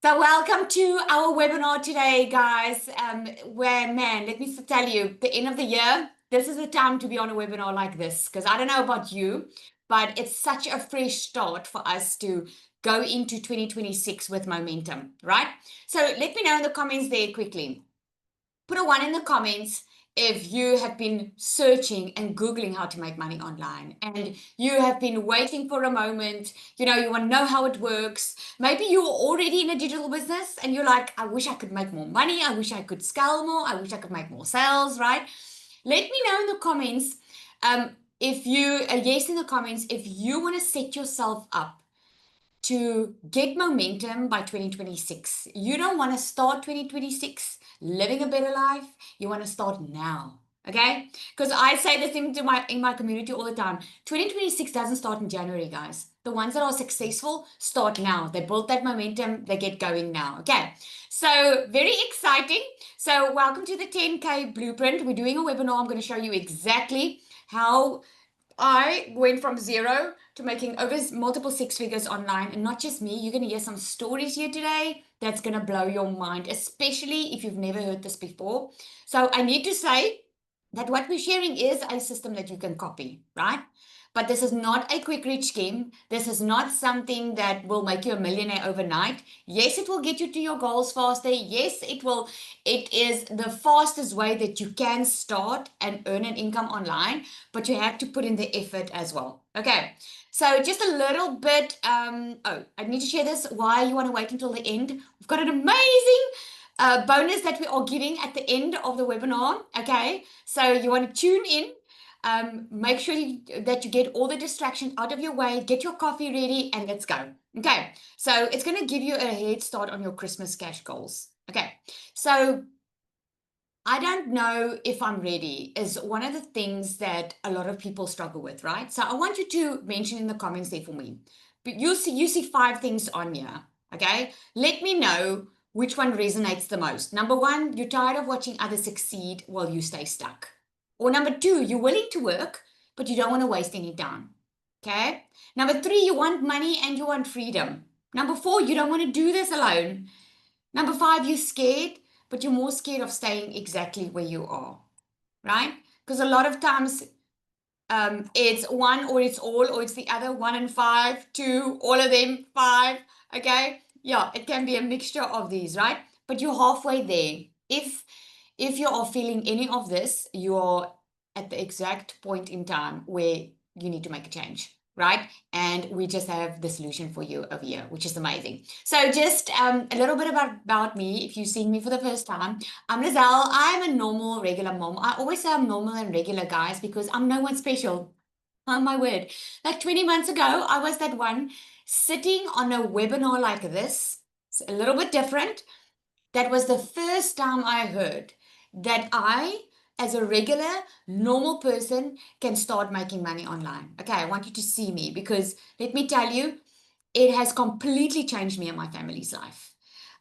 So welcome to our webinar today, guys. Man, let me tell you, the end of the year, this is the time to be on a webinar like this, because I don't know about you, but it's such a fresh start for us to go into 2026 with momentum, right? So let me know in the comments there quickly. Put a one in the comments if you have been searching and Googling how to make money online and you have been waiting for a moment, you want to know how it works. Maybe you're already in a digital business and you're like, I wish I could make more money. I wish I could scale more. I wish I could make more sales, right? Let me know in the comments if you, a yes in the comments, if you want to set yourself up to get momentum by 2026. You don't want to start 2026 living a better life. You want to start now. Okay? Because I say this in my community all the time. 2026 doesn't start in January, guys. The ones that are successful start now. They build that momentum, they get going now. Okay. So very exciting. So welcome to the 10K blueprint. We're doing a webinar. I'm going to show you exactly how I went from zero to making over multiple six figures online. And not just me, you're going to hear some stories here today that's going to blow your mind, especially if you've never heard this before. So I need to say that what we're sharing is a system that you can copy, right? But this is not a quick rich scheme. This is not something that will make you a millionaire overnight. Yes, it will get you to your goals faster. Yes, it will. It is the fastest way that you can start and earn an income online, but you have to put in the effort as well. Okay. So just a little bit. I need to share this. Why you want to wait until the end? We've got an amazing bonus that we are giving at the end of the webinar. Okay. So you want to tune in. Make sure that you get all the distractions out of your way, get your coffee ready, and let's go. Okay, so it's going to give you a head start on your Christmas cash goals. Okay, so I don't know if I'm ready is one of the things that a lot of people struggle with, right? So I want you to mention in the comments there for me. But you see five things on here. Okay, let me know which one resonates the most. Number one, you're tired of watching others succeed while you stay stuck. Or number two, you're willing to work, but you don't want to waste any time. Okay. Number three, you want money and you want freedom. Number four, you don't want to do this alone. Number five, you're scared, but you're more scared of staying exactly where you are, right? Because a lot of times it's one or it's all or it's the other, one and five, two, all of them, five. Okay. Yeah, it can be a mixture of these, right? But you're halfway there. If you are feeling any of this, you're at the exact point in time where you need to make a change, right? And we just have the solution for you over here, which is amazing. So just a little bit about me. If you've seen me for the first time, I'm Lizelle. I'm a normal, regular mom. I always say I'm normal and regular, guys, because I'm no one special. Oh my word. Like 20 months ago, I was that one sitting on a webinar like this. It's a little bit different. That was the first time I heard that I, as a regular, normal person, can start making money online. Okay, I want you to see me because let me tell you, it has completely changed me and my family's life.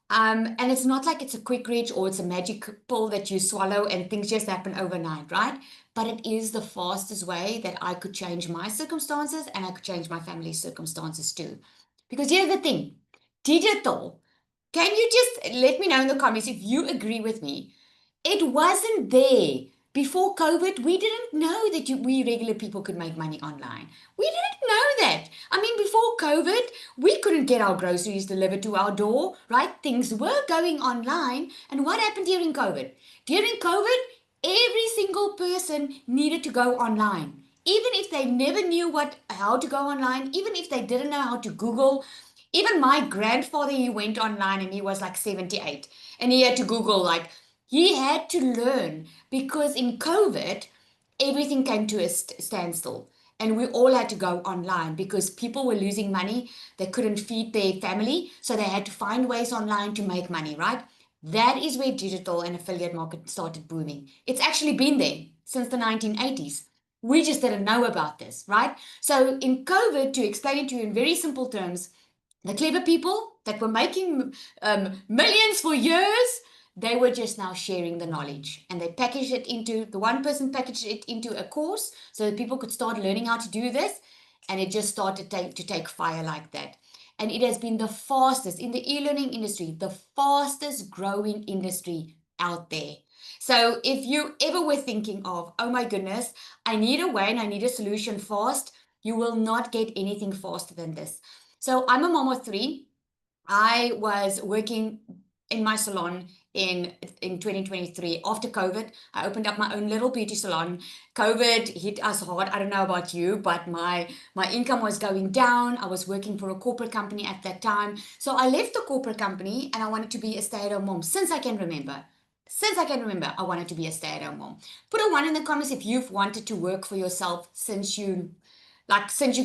And it's not like it's a quick reach or it's a magic pill that you swallow and things just happen overnight, right? But it is the fastest way that I could change my circumstances and I could change my family's circumstances too. Because here's the thing, digital, can you just let me know in the comments if you agree with me? It wasn't there. Before COVID, we didn't know that we regular people could make money online. We didn't know that. I mean, before COVID, we couldn't get our groceries delivered to our door, right? Things were going online. And what happened during COVID? During COVID, every single person needed to go online. Even if they never knew how to go online, even if they didn't know how to Google, even my grandfather, he went online and he was like 78 and he had to Google, like, he had to learn because in COVID, everything came to a standstill and we all had to go online because people were losing money. They couldn't feed their family. So they had to find ways online to make money, right? That is where digital and affiliate market started booming. It's actually been there since the 1980s. We just didn't know about this, right? So in COVID, to explain it to you in very simple terms, the clever people that were making millions for years, they were just now sharing the knowledge and they packaged it into, the one person packaged it into a course so that people could start learning how to do this. And it just started to take fire like that. and it has been the fastest in the e-learning industry, the fastest growing industry out there. So if you ever were thinking of, oh my goodness, I need a way and I need a solution fast, you will not get anything faster than this. So I'm a mom of three. I was working in my salon in 2023 after COVID. I opened up my own little beauty salon. COVID hit us hard. I don't know about you, but my income was going down. I was working for a corporate company at that time. So I left the corporate company and I wanted to be a stay-at-home mom since I can remember. Since I can remember, I wanted to be a stay-at-home mom. Put a one in the comments if you've wanted to work for yourself since you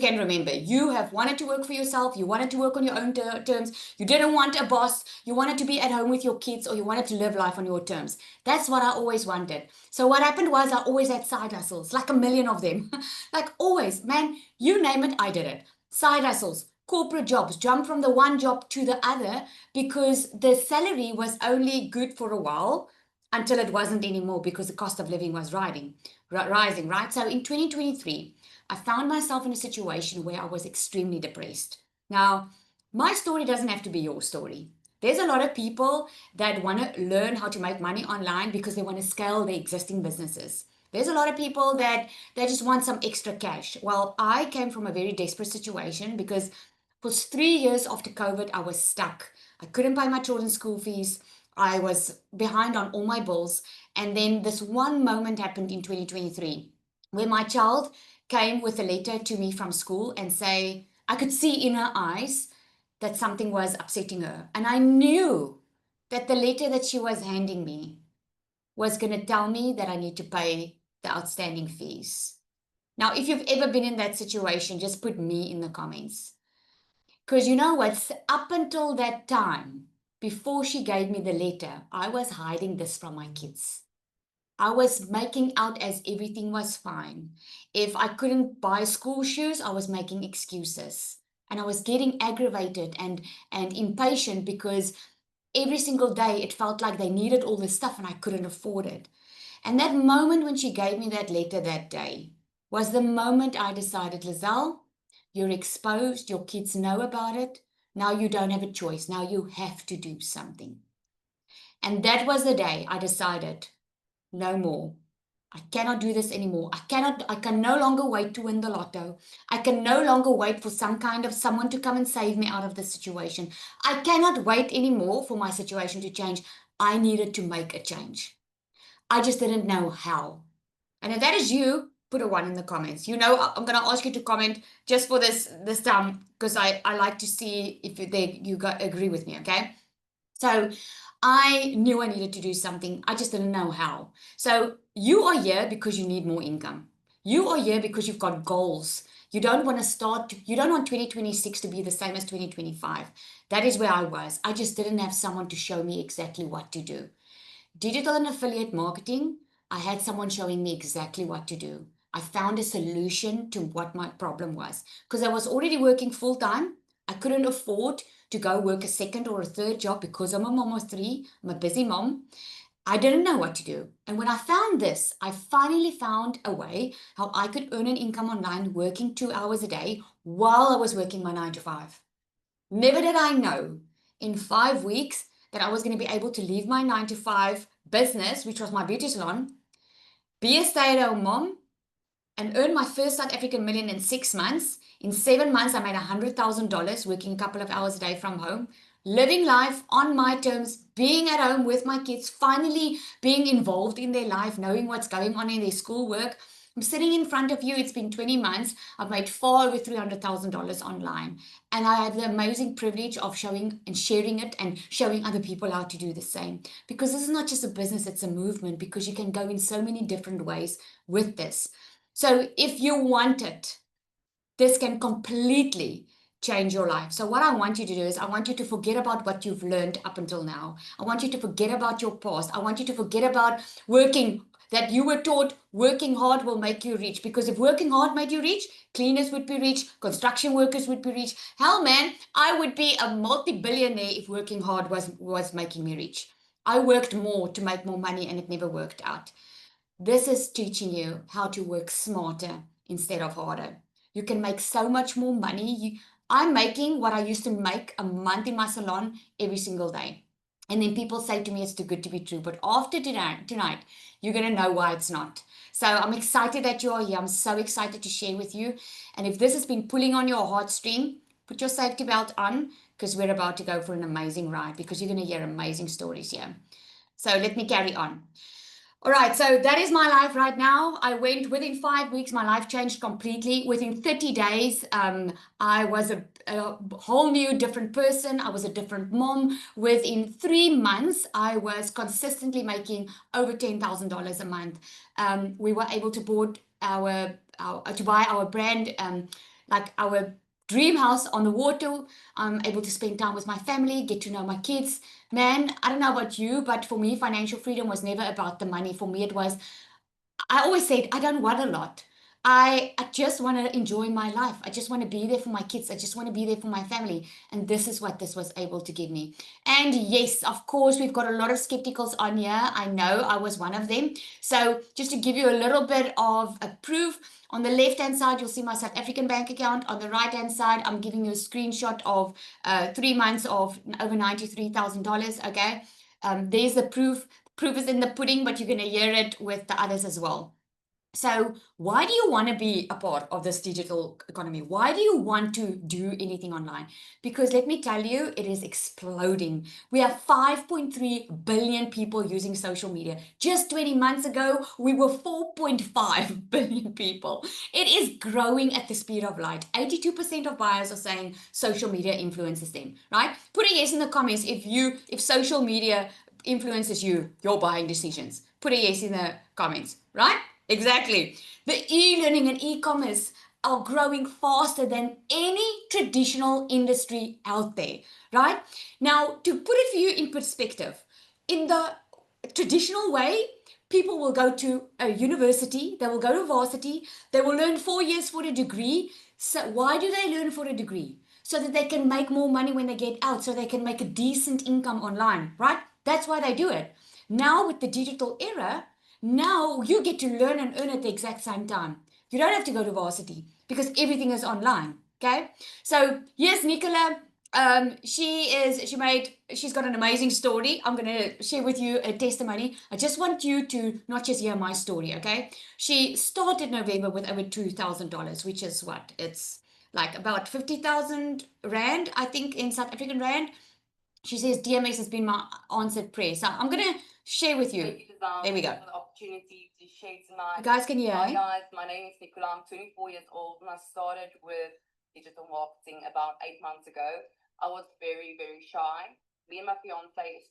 can remember. You have wanted to work for yourself, you wanted to work on your own terms, you didn't want a boss, you wanted to be at home with your kids, or you wanted to live life on your terms. That's what I always wanted. So what happened was I always had side hustles, like a million of them. Like always, man, you name it, I did it. Side hustles, corporate jobs, jump from the one job to the other because the salary was only good for a while until it wasn't anymore because the cost of living was rising, right? So in 2023, I found myself in a situation where I was extremely depressed. Now, my story doesn't have to be your story. There's a lot of people that want to learn how to make money online because they want to scale their existing businesses. There's a lot of people that they just want some extra cash. Well, I came from a very desperate situation because for 3 years after COVID, I was stuck. I couldn't pay my children's school fees. I was behind on all my bills. And then this one moment happened in 2023 where my child came with a letter to me from school and say, I could see in her eyes that something was upsetting her. And I knew that the letter that she was handing me was going to tell me that I need to pay the outstanding fees. Now, if you've ever been in that situation, just put me in the comments. Because you know what? Up until that time, before she gave me the letter, I was hiding this from my kids. I was making out as everything was fine. If I couldn't buy school shoes, I was making excuses. And I was getting aggravated and impatient because every single day it felt like they needed all this stuff and I couldn't afford it. And that moment when she gave me that letter that day was the moment I decided, Lizelle, you're exposed, your kids know about it. Now you don't have a choice. Now you have to do something. And that was the day I decided, no more. I cannot do this anymore. I can no longer wait to win the lotto. I can no longer wait for some kind of someone to come and save me out of this situation. I cannot wait anymore for my situation to change. I needed to make a change. I just didn't know how. And if that is you, put a one in the comments. You know, I'm going to ask you to comment just for this time because I like to see if you agree with me, okay? So I knew I needed to do something. I just didn't know how. So you are here because you need more income. You are here because you've got goals. You don't want 2026 to be the same as 2025. That is where I was. I just didn't have someone to show me exactly what to do. Digital and affiliate marketing, I had someone showing me exactly what to do. I found a solution to what my problem was because I was already working full time. I couldn't afford to go work a second or a third job because I'm a mom of three. I'm a busy mom. I didn't know what to do. And when I found this, I finally found a way how I could earn an income online working 2 hours a day while I was working my 9 to 5. Never did I know in 5 weeks that I was going to be able to leave my 9 to 5 business, which was my beauty salon, be a stay-at-home mom, and earn my first South African million in 6 months. In 7 months, I made $100,000 working a couple of hours a day from home, living life on my terms, being at home with my kids, finally being involved in their life, knowing what's going on in their schoolwork. I'm sitting in front of you. It's been 20 months. I've made far over $300,000 online. And I have the amazing privilege of showing and sharing it and showing other people how to do the same. Because this is not just a business, it's a movement because you can go in so many different ways with this. So if you want it, this can completely change your life. So what I want you to do is I want you to forget about what you've learned up until now. I want you to forget about your past. I want you to forget about that you were taught working hard will make you rich. Because if working hard made you rich, cleaners would be rich, construction workers would be rich. Hell, man, I would be a multi-billionaire if working hard was making me rich. I worked more to make more money and it never worked out. This is teaching you how to work smarter instead of harder. You can make so much more money. I'm making what I used to make a month in my salon every single day. And then people say to me, it's too good to be true. But after tonight, you're going to know why it's not. So I'm excited that you are here. I'm so excited to share with you. And if this has been pulling on your heartstring, put your safety belt on because we're about to go for an amazing ride because you're going to hear amazing stories here. So let me carry on. All right, so that is my life right now. I went within 5 weeks, my life changed completely. Within 30 days, I was a whole new different person. I was a different mom. Within 3 months, I was consistently making over $10,000 a month. We were able to board to buy our brand, like our dream house on the water. I'm able to spend time with my family, get to know my kids. Man, I don't know about you, but for me, financial freedom was never about the money. For me, it was, I always said, I don't want a lot. I just want to enjoy my life. I just want to be there for my kids. I just want to be there for my family. And this is what this was able to give me. And yes, of course, we've got a lot of skepticals on here. I know I was one of them. So just to give you a little bit of a proof, on the left-hand side, you'll see my South African bank account. On the right-hand side, I'm giving you a screenshot of 3 months of over $93,000. Okay. There's the proof. Proof is in the pudding, but you're going to hear it with the others as well. So, why do you want to be a part of this digital economy? Why do you want to do anything online? Because let me tell you, it is exploding. We have 5.3 billion people using social media. Just 20 months ago, we were 4.5 billion people. It is growing at the speed of light. 82% of buyers are saying social media influences them, right? Put a yes in the comments if social media influences your buying decisions. Put a yes in the comments, right? Exactly. The e-learning and e-commerce are growing faster than any traditional industry out there, right? Now, to put it for you in perspective, in the traditional way, people will go to a university, they will go to varsity, they will learn 4 years for a degree. So why do they learn for a degree? So that they can make more money when they get out, so they can make a decent income online, right? That's why they do it. Now with the digital era, now you get to learn and earn at the exact same time. You don't have to go to varsity because everything is online. Okay. So yes, Nicola, she's got an amazing story. I'm gonna share with you a testimony. I just want you to not just hear my story, okay? She started November with over $2,000, which is what? It's like about 50,000 Rand, I think, in South African Rand. She says DMS has been my answered prayer. So I'm gonna share with you. There we go. For the opportunity to share tonight. You guys can hear. Hi guys, my name is Nicola. I'm 24 years old and I started with digital marketing about 8 months ago. I was very, very shy. Me and my fiance.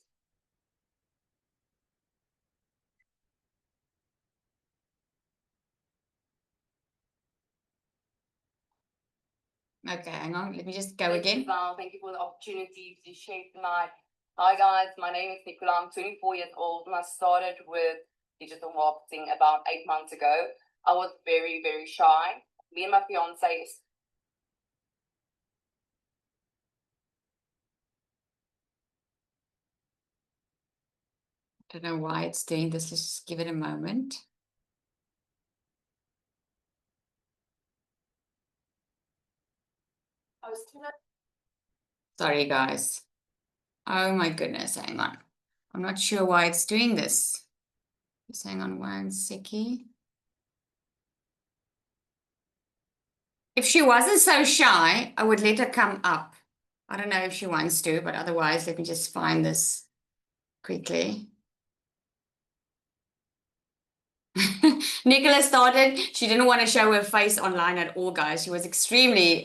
Okay, hang on. Let me just go again. Thank you for the opportunity to share tonight. Hi guys, my name is Nicola. I'm 24 years old and I started with digital marketing about 8 months ago. I was very, very shy. Me and my fiance. I don't know why it's doing this. Let's just give it a moment. Sorry, guys. Oh my goodness, hang on. I'm not sure why it's doing this. Just hang on one second. If she wasn't so shy, I would let her come up. I don't know if she wants to, but otherwise, let me just find this quickly. Nicola started, she didn't want to show her face online at all, guys. She was extremely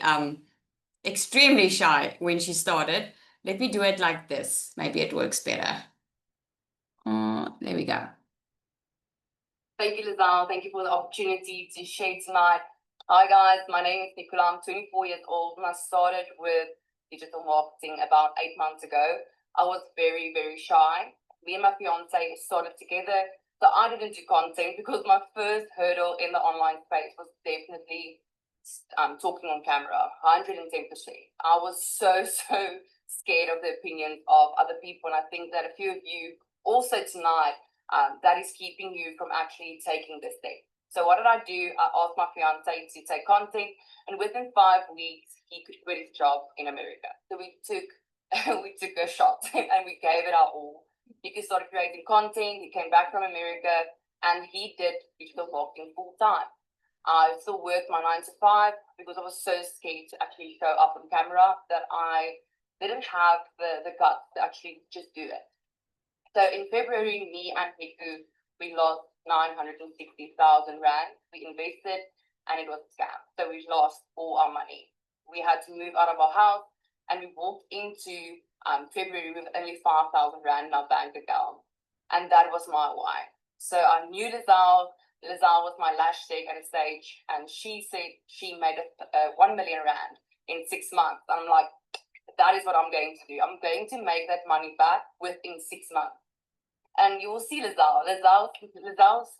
shy when she started. Let me do it like this. Maybe it works better. There we go. Thank you, Lizelle. Thank you for the opportunity to share tonight. Hi guys, my name is Nicola. I'm 24 years old and I started with digital marketing about 8 months ago. I was very, very shy. Me and my fiance started together. So I didn't do content because my first hurdle in the online space was definitely talking on camera, 110%. I was so scared of the opinions of other people. And I think that a few of you also tonight, that is keeping you from actually taking this step. So what did I do? I asked my fiance to take content, and within 5 weeks, he could quit his job in America. So we took we took a shot and we gave it our all. He could start creating content. He came back from America and he did digital marketing full time. I still worked my 9 to 5 because I was so scared to actually show up on camera that I didn't have the guts to actually just do it. So in February, me and Niku, we lost 960,000 Rand. We invested and it was a scam. So we lost all our money. We had to move out of our house and we walked into February with only 5,000 Rand in our bank account. And that was my why. So I knew Lizelle. Lizelle was my lash tech at a stage, and she said she made 1 million Rand in 6 months. I'm like, that is what I'm going to do. I'm going to make that money back within 6 months. And you will see Lizelle. Lizelle's,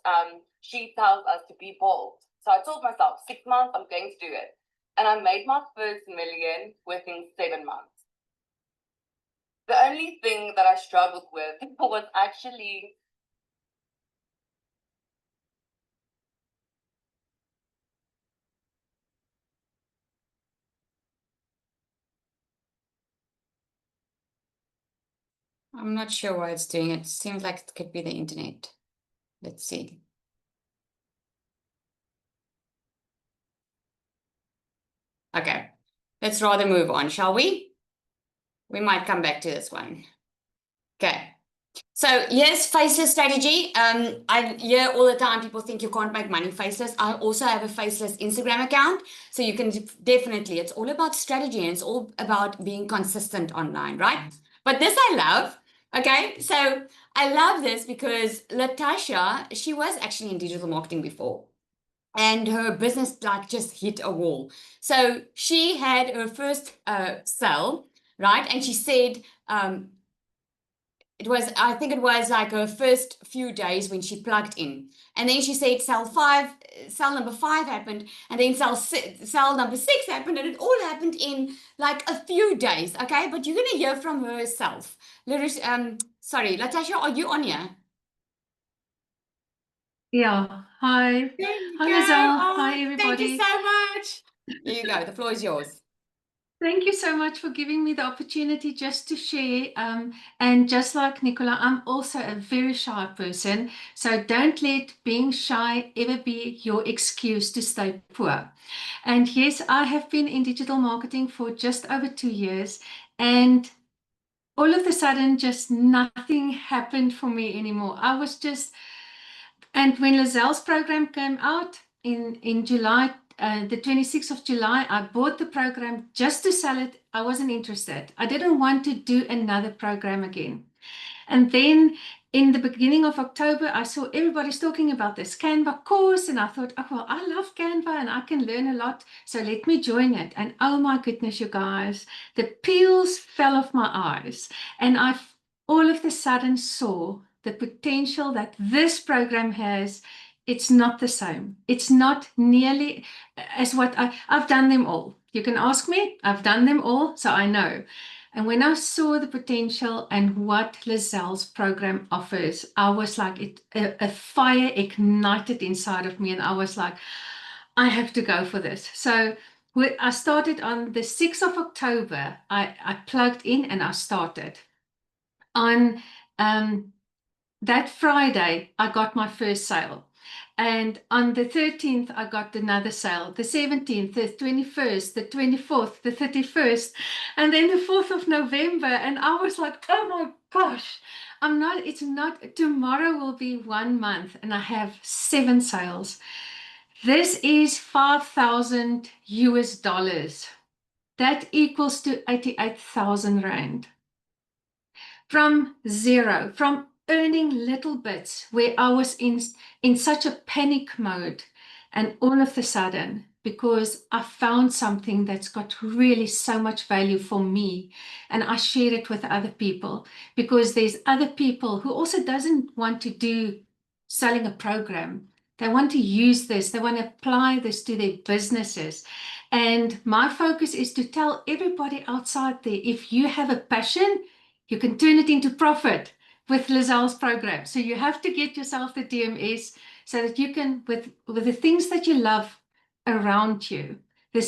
she tells us to be bold. So I told myself, 6 months, I'm going to do it. And I made my first million within 7 months. The only thing that I struggled with was actually I'm not sure why it's doing it. Seems like it could be the internet. Let's see. Okay, let's rather move on, shall we? We might come back to this one. Okay. So yes, faceless strategy. I hear all the time people think you can't make money faceless. I also have a faceless Instagram account. So you can definitely, it's all about strategy and it's all about being consistent online, right? But this I love. Okay, so I love this because Latasha, she was actually in digital marketing before. And her business like just hit a wall. So she had her first sale, right? And she said, I think it was like her first few days when she plugged in. And then she said cell number 5 happened, and then cell number 6 happened, and it all happened in like a few days, okay? But you're going to hear from herself. Sorry, Latasha, are you on here? Yeah. Hi. There you Hi, go. Lizelle. Oh, Hi, everybody. thank you so much. Here you go. The floor is yours. Thank you so much for giving me the opportunity just to share. And just like Nicola, I'm also a very shy person. So don't let being shy ever be your excuse to stay poor. And yes, I have been in digital marketing for just over 2 years. And all of a sudden, just nothing happened for me anymore. And when Lizelle's program came out in July, the 26th of July, I bought the program just to sell it. I wasn't interested. I didn't want to do another program again. And then in the beginning of October, I saw everybody's talking about this Canva course. And I thought, oh, well, I love Canva and I can learn a lot. So let me join it. And oh my goodness, you guys, the peels fell off my eyes. And I all of a sudden saw the potential that this program has. It's not the same. It's not nearly as what I've done them all. You can ask me, I've done them all, so I know. And when I saw the potential and what Lizelle's program offers, I was like, a fire ignited inside of me. And I was like, I have to go for this. So I started on the 6th of October. I plugged in and I started. On that Friday, I got my first sale. And on the 13th, I got another sale. The 17th, the 21st, the 24th, the 31st, and then the 4th of November. And I was like, oh my gosh, tomorrow will be 1 month and I have 7 sales. This is 5,000 US dollars. That equals to 88,000 Rand. From zero, from earning little bits where I was in such a panic mode, and all of a sudden, because I found something that's got really so much value for me, and I share it with other people, because there's other people who also doesn't want to do selling a program. They want to use this, they want to apply this to their businesses. And my focus is to tell everybody outside there, if you have a passion, you can turn it into profit with Lizelle's program. So you have to get yourself the DMS so that you can, with the things that you love around you, the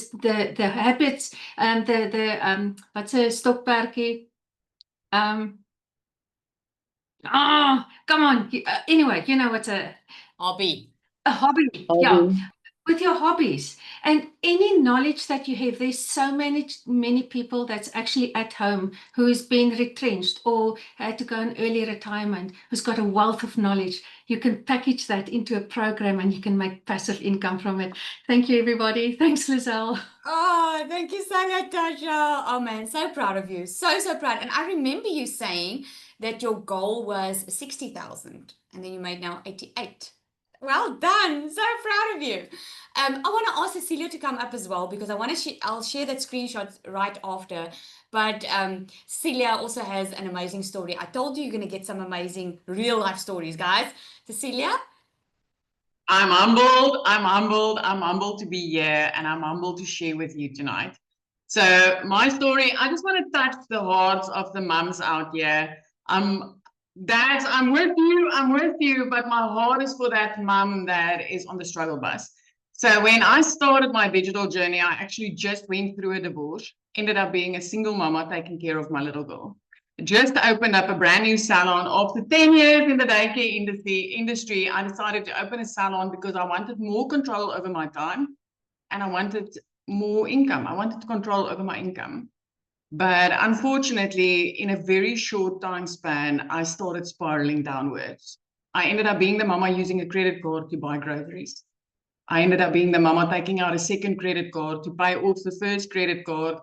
habits, what's a stokperdjie? Come on. Anyway, you know what's Hobby. a hobby. Yeah, with your hobbies and any knowledge that you have. There's so many people that's actually at home who's been retrenched or had to go on early retirement, who's got a wealth of knowledge. You can package that into a program and you can make passive income from it. Thank you, everybody. Thanks, Lizelle. Oh, thank you so much, Tasha. Oh man, so proud of you. So proud. And I remember you saying that your goal was 60,000 and then you made now 88. Well done. So proud of you. I want to ask Cecilia to come up as well because I'll share that screenshot right after. But Cecilia also has an amazing story. I told you you're going to get some amazing real life stories, guys. Cecilia? I'm humbled. I'm humbled to be here and I'm humbled to share with you tonight. So my story, I just want to touch the hearts of the mums out here. Dads, I'm with you, but my heart is for that mum that is on the struggle bus. So when I started my digital journey, I actually just went through a divorce, ended up being a single mama taking care of my little girl. Just opened up a brand new salon. After 10 years in the daycare industry, I decided to open a salon because I wanted more control over my time and I wanted more income. I wanted to control over my income. But unfortunately, in a very short time span, I started spiraling downwards. I ended up being the mama using a credit card to buy groceries. I ended up being the mama taking out a second credit card to pay off the first credit card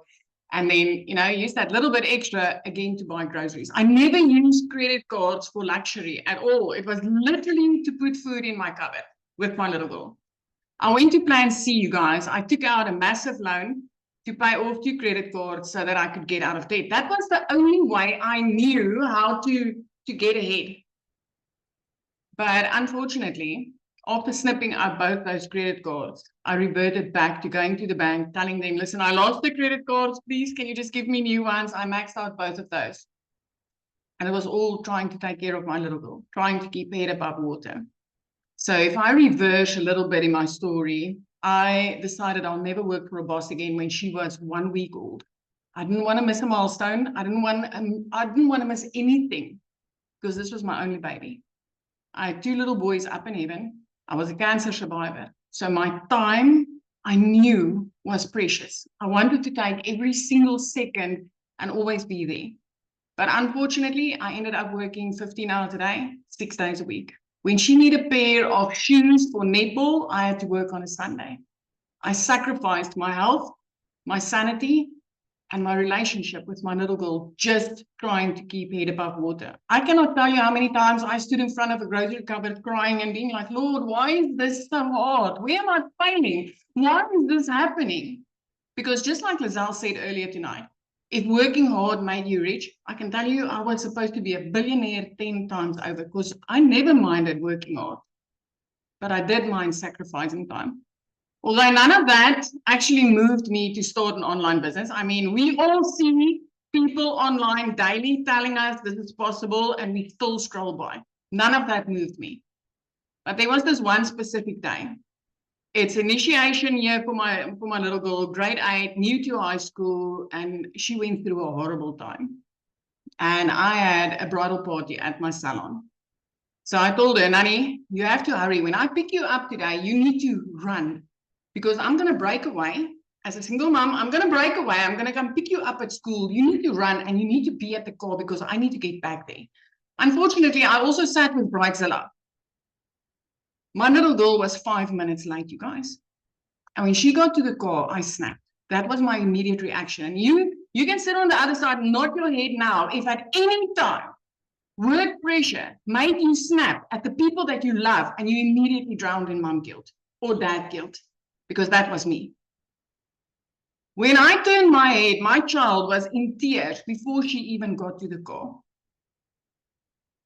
and then, use that little bit extra again to buy groceries. I never used credit cards for luxury at all. It was literally to put food in my cupboard with my little girl. I went to Plan C, you guys. I took out a massive loan to pay off 2 credit cards so that I could get out of debt. That was the only way I knew how to get ahead. But unfortunately, after snipping up both those credit cards, I reverted back to going to the bank, telling them, listen, I lost the credit cards. Please, can you just give me new ones? I maxed out both of those. And it was all trying to take care of my little girl, trying to keep her head above water. So if I reverse a little bit in my story, I decided I'll never work for a boss again when she was 1 week old. I didn't want to miss a milestone. I didn't want to miss anything because this was my only baby. I had 2 little boys up in heaven. I was a cancer survivor. So my time, I knew, was precious. I wanted to take every single second and always be there. But unfortunately, I ended up working 15 hours a day, 6 days a week. When she needed a pair of shoes for netball, I had to work on a Sunday. I sacrificed my health, my sanity, and my relationship with my little girl, just trying to keep head above water. I cannot tell you how many times I stood in front of a grocery cupboard crying and being like, Lord, why is this so hard? Where am I failing? Why is this happening? Because just like Lizelle said earlier tonight, if working hard made you rich, I can tell you I was supposed to be a billionaire 10 times over because I never minded working hard, but I did mind sacrificing time. Although none of that actually moved me to start an online business. I mean, we all see people online daily telling us this is possible and we still scroll by. None of that moved me. But there was this one specific day. It's initiation year for my little girl, grade 8, new to high school, and she went through a horrible time. And I had a bridal party at my salon. So I told her, Nani, you have to hurry. When I pick you up today, you need to run because I'm going to break away. As a single mom, I'm going to break away. I'm going to come pick you up at school. You need to run and you need to be at the car because I need to get back there. Unfortunately, I also sat with Bridezilla. My little girl was 5 minutes late, you guys. And when she got to the car, I snapped. That was my immediate reaction. And you can sit on the other side, nod your head now. If at any time work pressure made you snap at the people that you love and you immediately drowned in mom guilt or dad guilt, because that was me. When I turned my head, my child was in tears before she even got to the car.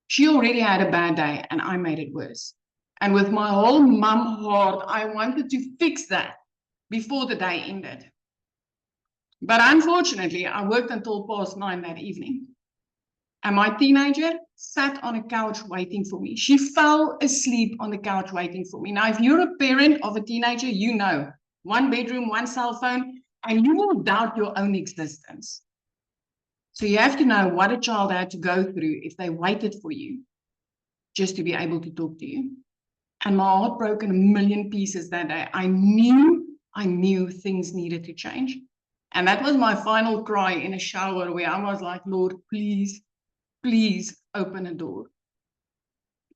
She already had a bad day and I made it worse. And with my whole mum heart, I wanted to fix that before the day ended. But unfortunately, I worked until past 9 that evening. And my teenager sat on a couch waiting for me. She fell asleep on the couch waiting for me. Now, if you're a parent of a teenager, you know, 1 bedroom, 1 cell phone, and you will doubt your own existence. So you have to know what a child had to go through if they waited for you just to be able to talk to you. And my heart broke in a million pieces that day. I knew things needed to change. And that was my final cry in a shower where I was like, Lord, please, please open a door.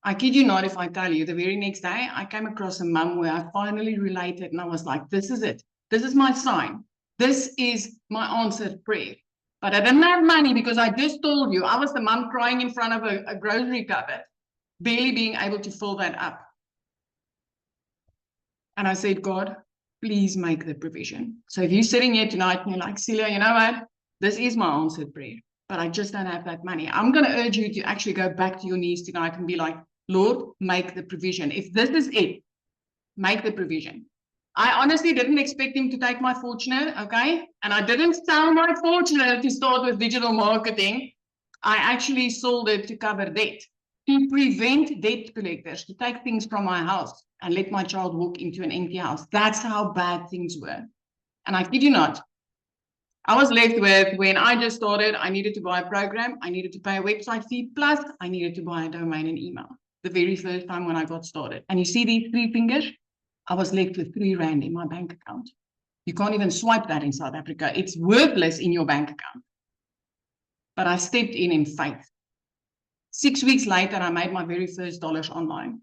I kid you not if I tell you, the very next day, I came across a mum where I finally related and I was like, this is it. This is my sign. This is my answered prayer. But I didn't have money because I just told you, I was the mum crying in front of a grocery cupboard, barely being able to fill that up. And I said, God, please make the provision. So if you're sitting here tonight and you're like, Celia, you know what? This is my answered prayer, but I just don't have that money. I'm going to urge you to actually go back to your knees tonight and be like, Lord, make the provision. If this is it, make the provision. I honestly didn't expect him to take my fortune, okay? And I didn't sell my fortune to start with digital marketing. I actually sold it to cover debt, to prevent debt collectors, to take things from my house and let my child walk into an empty house. That's how bad things were. And I kid you not, I was left with, when I just started, I needed to buy a program, I needed to pay a website fee, plus I needed to buy a domain and email the very first time when I got started. And you see these 3 fingers? I was left with 3 rand in my bank account. You can't even swipe that in South Africa. It's worthless in your bank account. But I stepped in faith. 6 weeks later, I made my very first dollars online.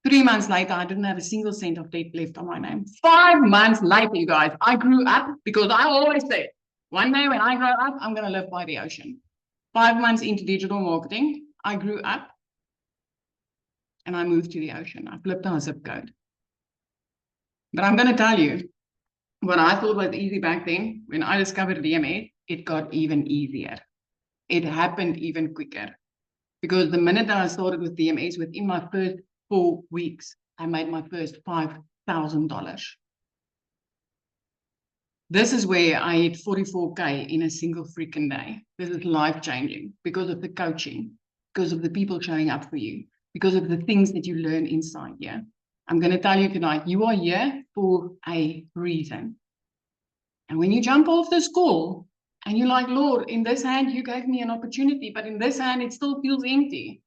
3 months later, I didn't have a single cent of debt left on my name. 5 months later, you guys, I grew up because I always said, one day when I grow up, I'm going to live by the ocean. 5 months into digital marketing, I grew up and I moved to the ocean. I flipped our zip code. But I'm going to tell you, what I thought was easy back then, when I discovered DMS, it got even easier. It happened even quicker. Because the minute that I started with DMS, within my first 4 weeks, I made my first $5,000. This is where I hit 44K in a single freaking day. This is life-changing because of the coaching, because of the people showing up for you, because of the things that you learn inside here. I'm going to tell you tonight, you are here for a reason. And when you jump off this call and you're like, Lord, in this hand, you gave me an opportunity, but in this hand, it still feels empty.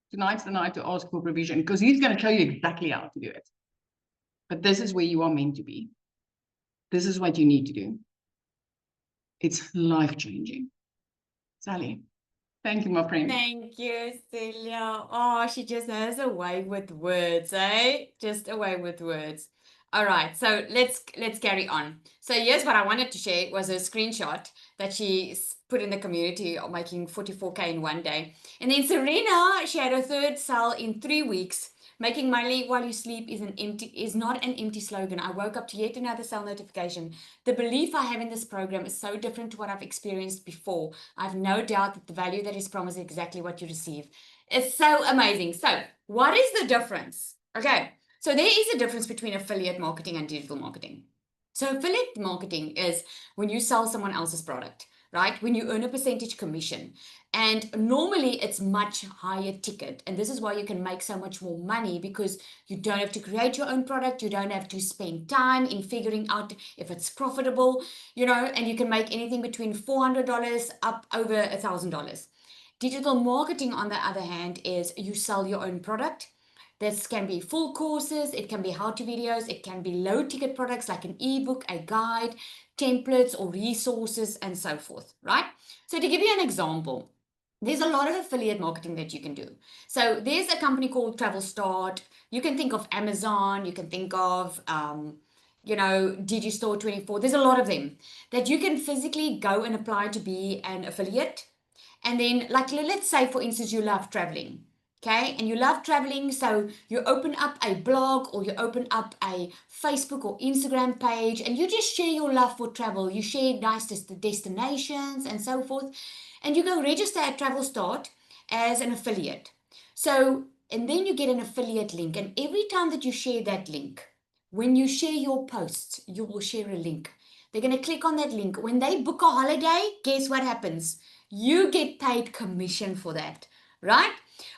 Tonight's the night to ask for provision because he's going to show you exactly how to do it. But this is where you are meant to be. This is what you need to do. It's life-changing. Sally, thank you, my friend. Thank you, Celia. Oh, she just has a way with words, eh? Just a way with words. All right, so let's carry on. So here's what I wanted to share was a screenshot that she put in the community of making 44K in one day. And then Serena, she had her third sale in 3 weeks. Making money while you sleep is not an empty slogan. I woke up to yet another sale notification. The belief I have in this program is so different to what I've experienced before. I have no doubt that the value that is promised is exactly what you receive. It's so amazing. So what is the difference? Okay, so there is a difference between affiliate marketing and digital marketing. So affiliate marketing is when you sell someone else's product, right? When you earn a percentage commission. And normally it's much higher ticket. And this is why you can make so much more money because you don't have to create your own product. You don't have to spend time in figuring out if it's profitable, and you can make anything between $400 up over $1,000. Digital marketing, on the other hand, is you sell your own product. This can be full courses, it can be how-to videos, it can be low-ticket products like an ebook, a guide, templates or resources, and so forth, right? So to give you an example, there's a lot of affiliate marketing that you can do. So there's a company called Travel Start. You can think of Amazon, you can think of, Digistore24. There's a lot of them that you can physically go and apply to be an affiliate. And then, like, let's say, for instance, you love traveling. Okay, and you love traveling, so you open up a blog or you open up a Facebook or Instagram page and you just share your love for travel. You share nice destinations and so forth, and you go register at Travel Start as an affiliate. So, and then you get an affiliate link, and every time that you share that link, when you share your posts, you will share a link. They're going to click on that link. When they book a holiday, guess what happens? you get paid commission for that, right?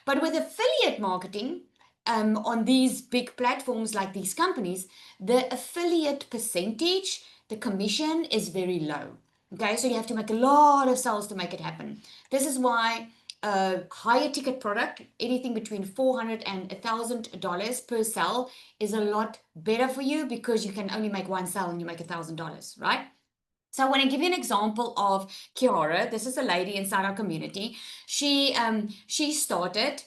But with affiliate marketing, on these big platforms like these companies, the affiliate percentage, the commission is very low. Okay, so you have to make a lot of sales to make it happen. This is why a higher ticket product, anything between $400 and $1,000 per sale, is a lot better for you because you can only make one sale and you make $1,000, right? So I want to give you an example of Kiara. This is a lady inside our community. She started.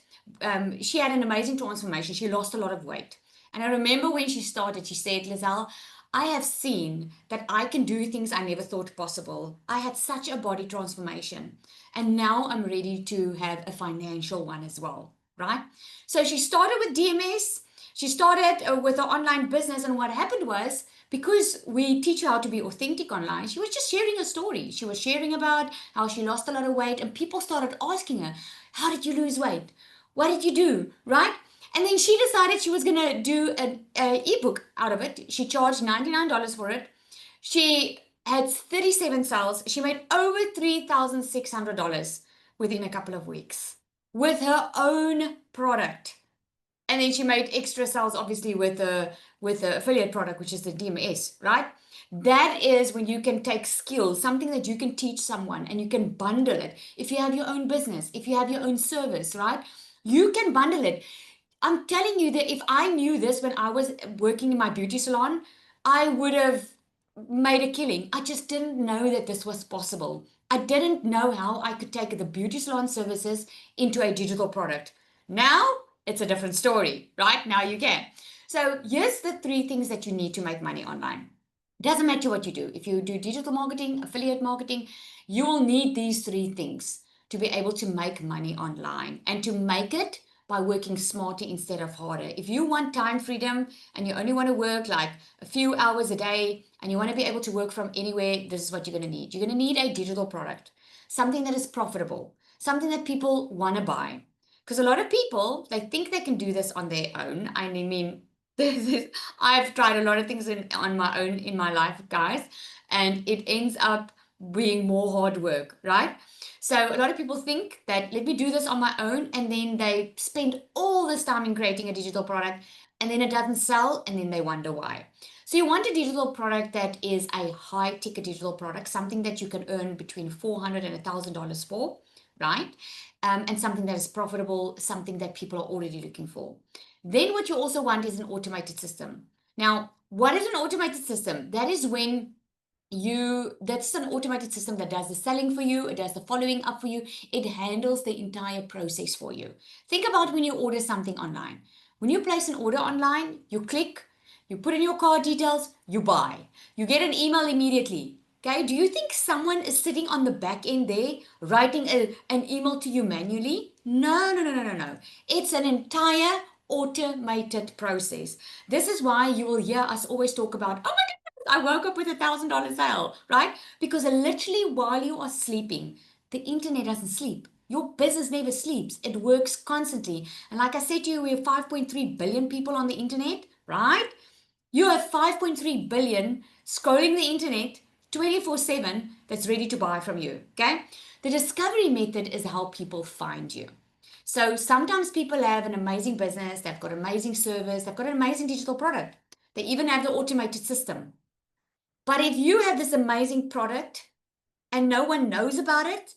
She had an amazing transformation. She lost a lot of weight, and I remember when she started, she said, "Lizelle, I have seen that I can do things I never thought possible. I had such a body transformation, and now I'm ready to have a financial one as well." Right? So she started with DMS. She started with her online business, and what happened was, because we teach her how to be authentic online, she was just sharing a story. She was sharing about how she lost a lot of weight, and people started asking her, "How did you lose weight? What did you do?" Right? And then she decided she was going to do an ebook out of it. She charged $99 for it. She had 37 sales. She made over $3,600 within a couple of weeks with her own product. And then she made extra sales, obviously, with the affiliate product, which is the DMS, right? That is when you can take skills, something that you can teach someone, and you can bundle it. If you have your own business, if you have your own service, right? You can bundle it. I'm telling you that if I knew this when I was working in my beauty salon, I would have made a killing. I just didn't know that this was possible. I didn't know how I could take the beauty salon services into a digital product. Now it's a different story, right? Now you can. So here's the 3 things that you need to make money online. Doesn't matter what you do. If you do digital marketing, affiliate marketing, you will need these 3 things to be able to make money online, and to make it by working smarter instead of harder. If you want time freedom and you only want to work like a few hours a day and you want to be able to work from anywhere, this is what you're going to need. You're going to need a digital product, something that is profitable, something that people want to buy. Because a lot of people, they think they can do this on their own. I mean, I've tried a lot of things on my own in my life, guys, and it ends up being more hard work, right? So a lot of people think that, let me do this on my own, and then they spend all this time in creating a digital product, and then it doesn't sell, and then they wonder why. So you want a digital product that is a high ticket digital product, something that you can earn between $400 and $1,000 for, right? And something that is profitable, something that people are already looking for. Then what you also want is an automated system. Now, what is an automated system? That is when that's an automated system that does the selling for you, it does the following up for you, it handles the entire process for you. Think about when you order something online. When you place an order online, you click, you put in your card details, you buy. You get an email immediately. Okay, do you think someone is sitting on the back end there writing an email to you manually? No, no, no, no, no, no. It's an entire automated process. This is why you will hear us always talk about, "Oh my God, I woke up with $1,000 sale," right? Because literally while you are sleeping, the internet doesn't sleep. Your business never sleeps. It works constantly. And like I said to you, we have 5.3 billion people on the internet, right? You have 5.3 billion scrolling the internet 24/7 that's ready to buy from you, okay? The discovery method is how people find you. So sometimes people have an amazing business, they've got amazing service, they've got an amazing digital product. They even have the automated system. But if you have this amazing product and no one knows about it,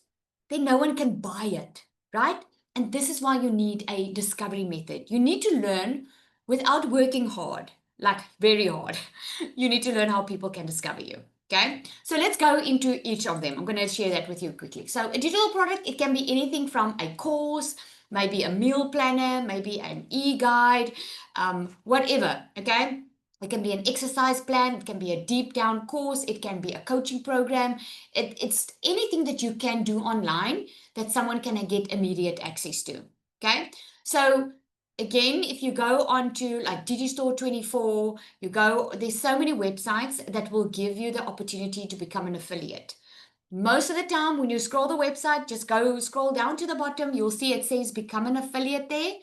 then no one can buy it, right? And this is why you need a discovery method. You need to learn without working hard, like very hard. You need to learn how people can discover you. Okay, so let's go into each of them. I'm going to share that with you quickly. So a digital product, it can be anything from a course, maybe a meal planner, maybe an e-guide, whatever. Okay, it can be an exercise plan, it can be a deep down course, it can be a coaching program. It's anything that you can do online that someone can get immediate access to. Okay, so again, if you go on to like Digistore24, there's so many websites that will give you the opportunity to become an affiliate. Most of the time, when you scroll the website, just go scroll down to the bottom, you'll see it says become an affiliate there.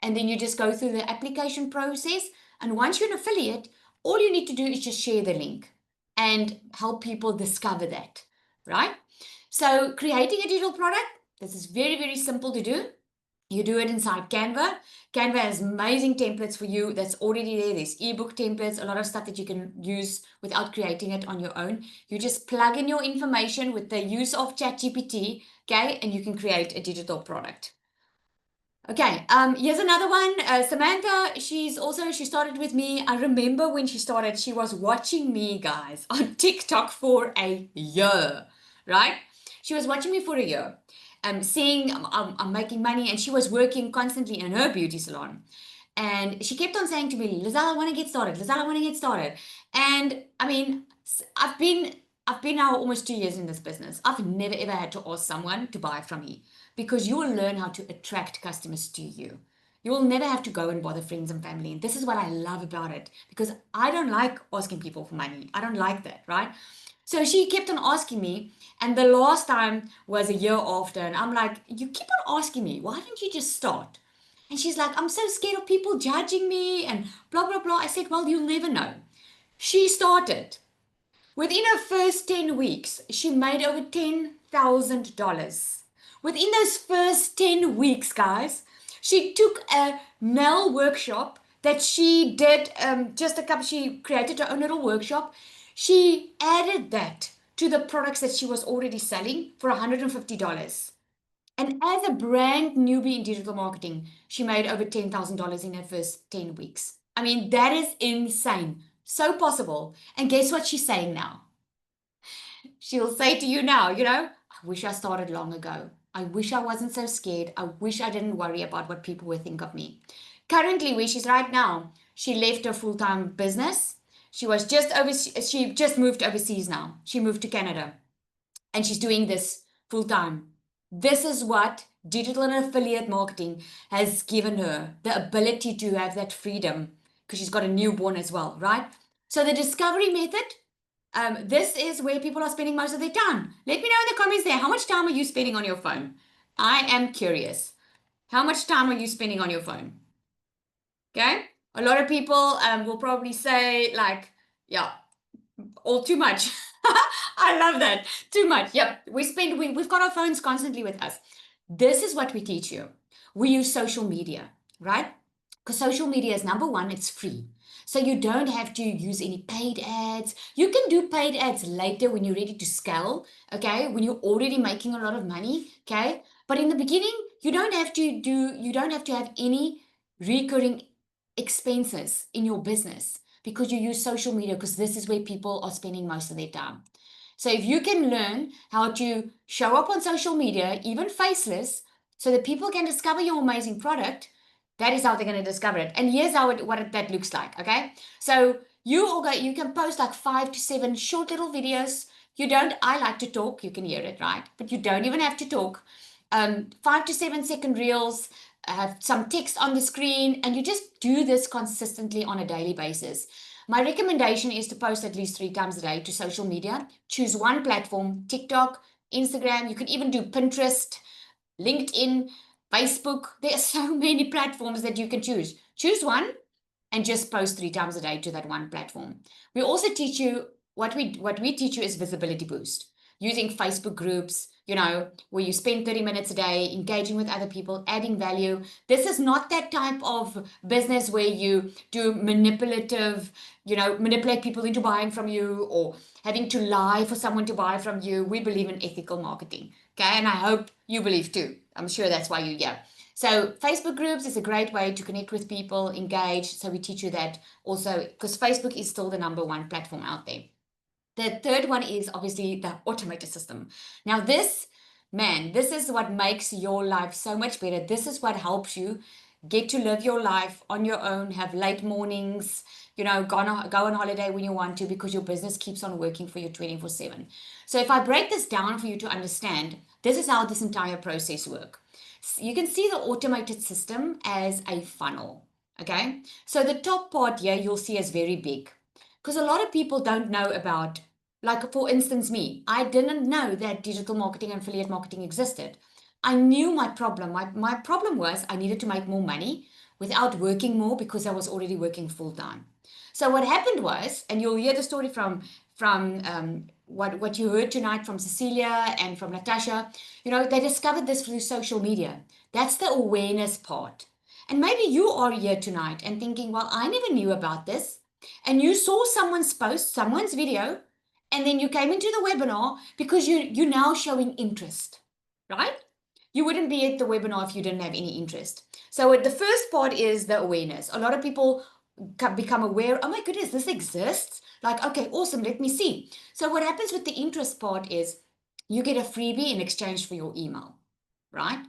And then you just go through the application process. And once you're an affiliate, all you need to do is just share the link and help people discover that, right? So creating a digital product, this is very, very simple to do. You do it inside Canva. Canva has amazing templates for you that's already there. There's ebook templates, a lot of stuff that you can use without creating it on your own. You just plug in your information with the use of ChatGPT, okay, and you can create a digital product. Okay, here's another one. Samantha, she started with me. I remember when she started, she was watching me, guys, on TikTok for a year, right? She was watching me for a year, seeing I'm making money, and she was working constantly in her beauty salon. And she kept on saying to me, Lizelle, I want to get started. Lizelle, I want to get started. And I mean, I've been now almost 2 years in this business. I've never ever had to ask someone to buy from me, because you will learn how to attract customers to you. You will never have to go and bother friends and family. And this is what I love about it, because I don't like asking people for money. I don't like that, right? So she kept on asking me, and the last time was a year after, and I'm like, you keep on asking me, why don't you just start? And she's like, I'm so scared of people judging me and blah, blah, blah. I said, well, you'll never know. She started. Within her first 10 weeks, she made over $10,000. Within those first 10 weeks, guys, she took a nail workshop that she did she created her own little workshop. She added that to the products that she was already selling for $150. And as a brand newbie in digital marketing, she made over $10,000 in her first 10 weeks. I mean, that is insane. So possible. And guess what she's saying now? She'll say to you now, I wish I started long ago. I wish I wasn't so scared. I wish I didn't worry about what people would think of me. Currently, where she's right now, she left her full-time business. She just moved overseas now. She moved to Canada. And she's doing this full-time. This is what digital and affiliate marketing has given her, the ability to have that freedom, because she's got a newborn as well, right? So the discovery method, this is where people are spending most of their time. Let me know in the comments there, how much time are you spending on your phone? I am curious. How much time are you spending on your phone? Okay? A lot of people will probably say like, yeah, all too much. I love that. Too much. Yep. We've got our phones constantly with us. This is what we teach you. We use social media, right? Because social media is number one, it's free. So you don't have to use any paid ads. You can do paid ads later when you're ready to scale, okay? When you're already making a lot of money, okay? But in the beginning, you don't have to have any recurring expenses in your business, because you use social media, because this is where people are spending most of their time. So if you can learn how to show up on social media, even faceless, so that people can discover your amazing product, that is how they're going to discover it. And here's what that looks like, okay? So you can post like 5 to 7 short little videos. I like to talk, you can hear it, right? But you don't even have to talk. 5 to 7 second reels, have some text on the screen, and you just do this consistently on a daily basis. My recommendation is to post at least 3 times a day to social media. Choose one platform, TikTok, Instagram. You can even do Pinterest, LinkedIn, Facebook. There are so many platforms that you can choose. Choose one and just post 3 times a day to that one platform. We also teach you, what we teach you is visibility boost, using Facebook groups, where you spend 30 minutes a day engaging with other people, adding value. This is not that type of business where you do manipulate people into buying from you, or having to lie for someone to buy from you. We believe in ethical marketing, okay? And I hope you believe too. I'm sure that's why you're here. So Facebook groups is a great way to connect with people, engage. So we teach you that also, because Facebook is still the number one platform out there. The third one is obviously the automated system. Now this is what makes your life so much better. This is what helps you get to live your life on your own, have late mornings, go on holiday when you want to, because your business keeps on working for you 24/7. So if I break this down for you to understand, this is how this entire process works. You can see the automated system as a funnel, okay? So the top part here you'll see is very big, because a lot of people don't know about, like for instance me, I didn't know that digital marketing and affiliate marketing existed. I knew my problem. My problem was I needed to make more money without working more, because I was already working full time. So what happened was, and you'll hear the story from what you heard tonight from Cecilia and from Natasha, they discovered this through social media. That's the awareness part. And maybe you are here tonight and thinking, well, I never knew about this. And you saw someone's post, someone's video, and then you came into the webinar because you're now showing interest, right? You wouldn't be at the webinar if you didn't have any interest. So the first part is the awareness. A lot of people become aware, oh my goodness, this exists. Like, okay, awesome, let me see. So what happens with the interest part is you get a freebie in exchange for your email, right?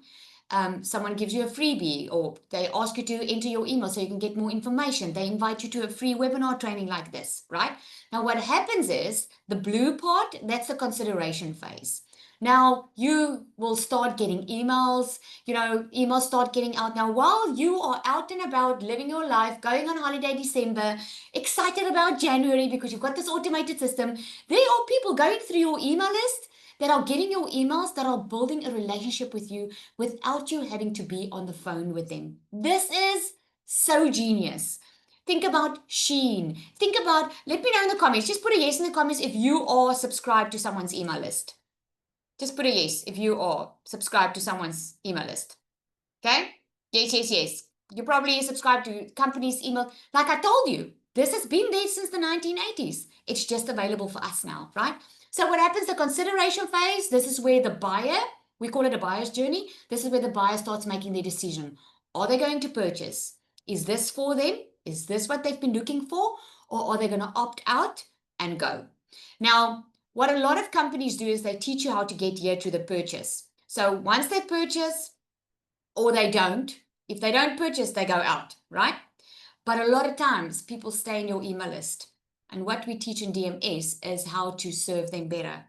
Someone gives you a freebie, or they ask you to enter your email so you can get more information. They invite you to a free webinar training like this, right? Now, what happens is the blue part, that's the consideration phase. Now you will start getting emails, emails start getting out. Now, while you are out and about living your life, going on holiday December, excited about January because you've got this automated system, there are people going through your email list that are getting your emails, that are building a relationship with you without you having to be on the phone with them. This is so genius. Think about Shein. Let me know in the comments. Just put a yes in the comments if you are subscribed to someone's email list. Just put a yes if you are subscribed to someone's email list. Okay? Yes. You probably subscribe to company's email. Like I told you, this has been there since the 1980s. It's just available for us now, right? So what happens, the consideration phase, this is where the buyer, we call it a buyer's journey. This is where the buyer starts making their decision. Are they going to purchase? Is this for them? Is this what they've been looking for? Or are they going to opt out and go? Now, what a lot of companies do is they teach you how to get here to the purchase. So once they purchase or they don't, if they don't purchase, they go out, right? But a lot of times people stay in your email list. And what we teach in DMS is how to serve them better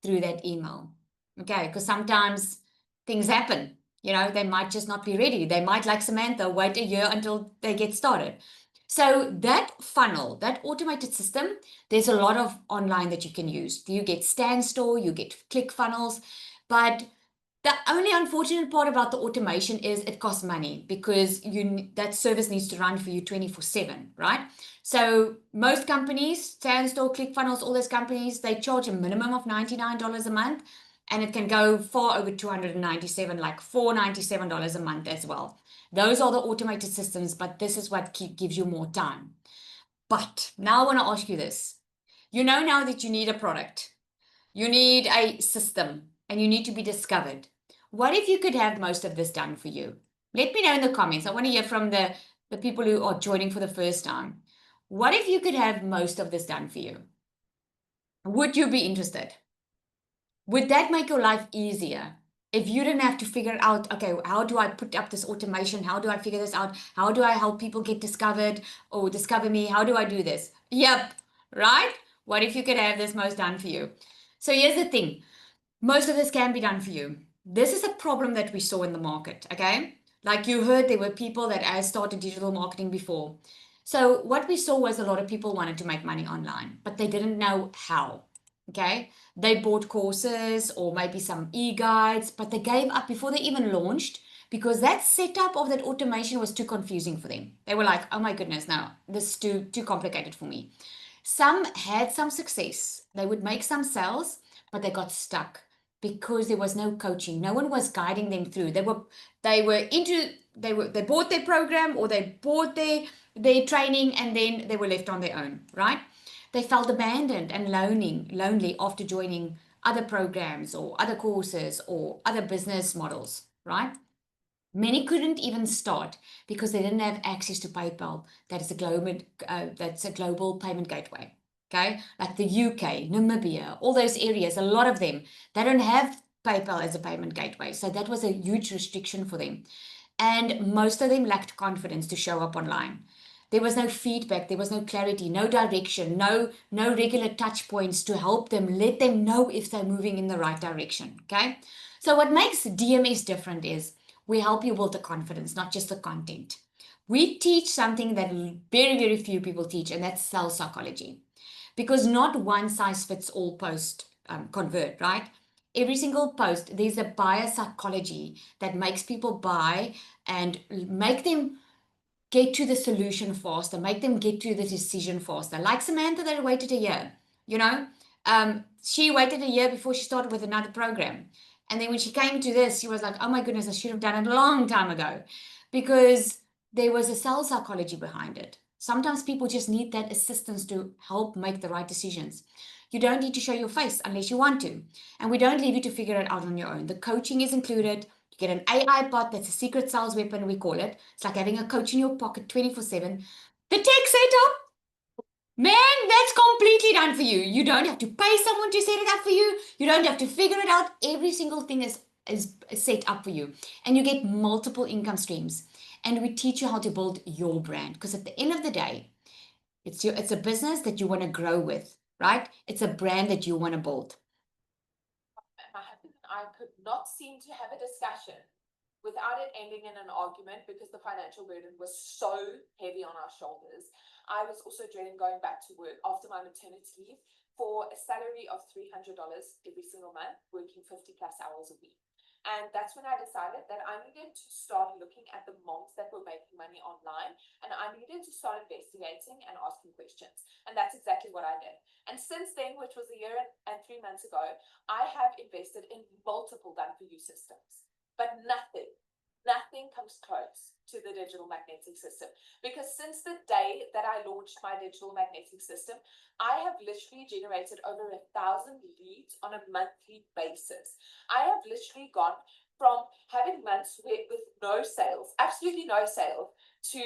through that email. Okay, because sometimes things happen. They might just not be ready. They might, like Samantha, wait a year until they get started. So that funnel, that automated system, there's a lot of online that you can use. You get Standstore, you get ClickFunnels, but the only unfortunate part about the automation is it costs money because that service needs to run for you 24/7, right? So most companies, Standstore, ClickFunnels, all those companies, they charge a minimum of $99 a month, and it can go far over $297, like $497 a month as well. Those are the automated systems, but this is what gives you more time. But now I want to ask you this. Now that you need a product, you need a system, and you need to be discovered. What if you could have most of this done for you? Let me know in the comments. I want to hear from the people who are joining for the first time. What if you could have most of this done for you? Would you be interested? Would that make your life easier? If you didn't have to figure out, okay, how do I put up this automation? How do I figure this out? How do I help people get discovered or discover me? How do I do this? Yep, right? What if you could have this most done for you? So here's the thing. Most of this can be done for you. This is a problem that we saw in the market, okay? Like you heard, there were people that had started digital marketing before. So what we saw was a lot of people wanted to make money online, but they didn't know how, okay? They bought courses or maybe some e-guides, but they gave up before they even launched because that setup of that automation was too confusing for them. They were like, oh my goodness, no, this is too complicated for me. Some had some success. They would make some sales, but they got stuck because there was no coaching. No one was guiding them through. They bought their program or they bought their training, and then they were left on their own, right? They felt abandoned and lonely after joining other programs or other courses or other business models, right? Many couldn't even start because they didn't have access to PayPal. That's a global payment gateway. Okay, like the UK, Namibia, all those areas, a lot of them, they don't have PayPal as a payment gateway. So that was a huge restriction for them. And most of them lacked confidence to show up online. There was no feedback, there was no clarity, no direction, no regular touch points to help them, let them know if they're moving in the right direction. Okay. So what makes DMS different is we help you build the confidence, not just the content. We teach something that very, very few people teach, and that's sales psychology. Because not one size fits all post convert, right? Every single post, there's a buyer psychology that makes people buy and make them get to the solution faster, make them get to the decision faster. Like Samantha that waited a year, she waited a year before she started with another program. And then when she came to this, she was like, oh my goodness, I should have done it a long time ago, because there was a cell psychology behind it. Sometimes people just need that assistance to help make the right decisions. You don't need to show your face unless you want to. And we don't leave you to figure it out on your own. The coaching is included. You get an AI bot that's a secret sales weapon, we call it. It's like having a coach in your pocket 24/7. The tech setup, man, that's completely done for you. You don't have to pay someone to set it up for you. You don't have to figure it out. Every single thing is set up for you. And you get multiple income streams. And we teach you how to build your brand. Because at the end of the day, it's a business that you want to grow with, right? It's a brand that you want to build. My husband and I could not seem to have a discussion without it ending in an argument, because the financial burden was so heavy on our shoulders. I was also dreading going back to work after my maternity leave for a salary of $300 every single month, working 50+ hours a week. And that's when I decided that I needed to start looking at the moms that were making money online, and I needed to start investigating and asking questions. And that's exactly what I did. And since then, which was a year and 3 months ago, I have invested in multiple done-for-you systems, but nothing comes close to the digital magnetic system. Because since the day that I launched my digital magnetic system, I have literally generated over 1,000 leads on a monthly basis. I have literally gone from having months with no sales, absolutely no sales, to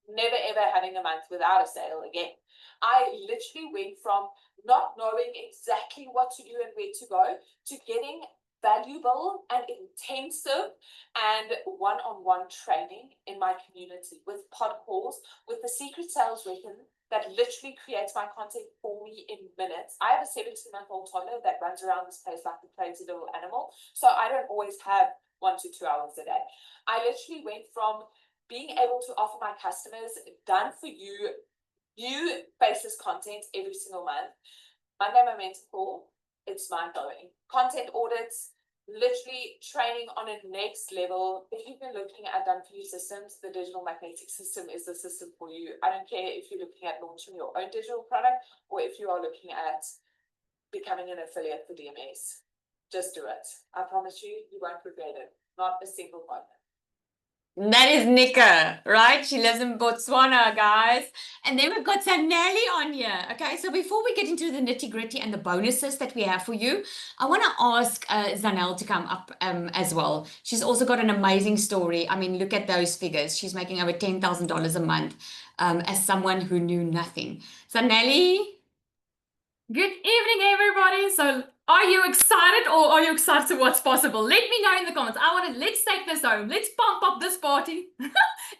never ever having a month without a sale again. I literally went from not knowing exactly what to do and where to go to getting valuable and intensive and one-on-one training in my community, with pod calls, with the secret sales weapon that literally creates my content for me in minutes. I have a 17-month-old toddler that runs around this place like a crazy little animal, so I don't always have 1 to 2 hours a day. I literally went from being able to offer my customers done for you, new faceless content every single month. Monday, my mentor call, it's mind-blowing. Content audits, literally training on a next level. If you've been looking at done-for-you systems, the digital magnetic system is the system for you. I don't care if you're looking at launching your own digital product or if you are looking at becoming an affiliate for DMS. Just do it. I promise you, you won't regret it. Not a single moment. That is Nika, right? She lives in Botswana, guys. And then we've got Zanelli on here. Okay, so before we get into the nitty-gritty and the bonuses that we have for you, I want to ask Zanel to come up as well. She's also got an amazing story. I mean, look at those figures. She's making over $10,000 a month as someone who knew nothing. Zanelli? Good evening, everybody. So, are you excited, or are you excited to what's possible? Let me know in the comments. Let's take this home. Let's pump up this party.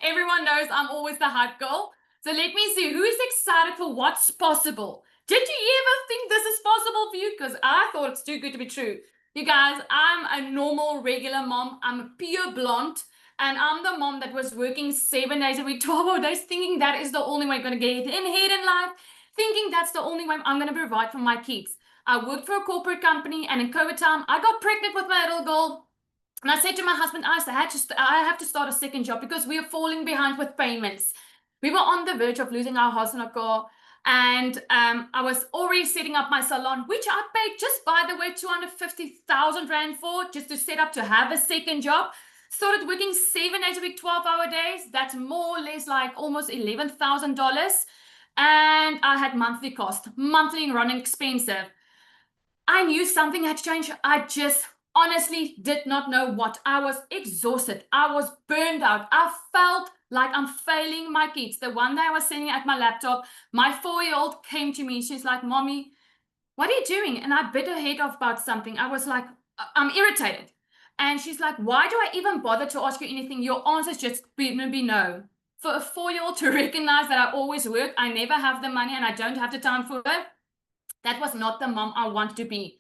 Everyone knows I'm always the hype girl. So let me see who's excited for what's possible. Did you ever think this is possible for you? Because I thought it's too good to be true. You guys, I'm a normal, regular mom. I'm a pure blonde. And I'm the mom that was working 7 days a week, 12 hour days, thinking that is the only way I'm going to get ahead in life. Thinking that's the only way I'm going to provide for my kids. I worked for a corporate company, and in COVID time, I got pregnant with my little girl. And I said to my husband, I have to start a second job because we are falling behind with payments. We were on the verge of losing our house and our car. And I was already setting up my salon, which I paid just, by the way, 250,000 Rand for, just to set up to have a second job. Started working 7 days a week, 12-hour days. That's more or less like almost $11,000. And I had monthly cost, monthly running expensive. I knew something had to change. I just honestly did not know what. I was exhausted. I was burned out. I felt like I'm failing my kids. The one day I was sitting at my laptop, my 4-year-old came to me. She's like, Mommy, what are you doing? And I bit her head off about something. I was like, I'm irritated. And she's like, why do I even bother to ask you anything? Your answer's just be no. For a 4-year-old to recognize that I always work, I never have the money and I don't have the time for it, that was not the mom I wanted to be.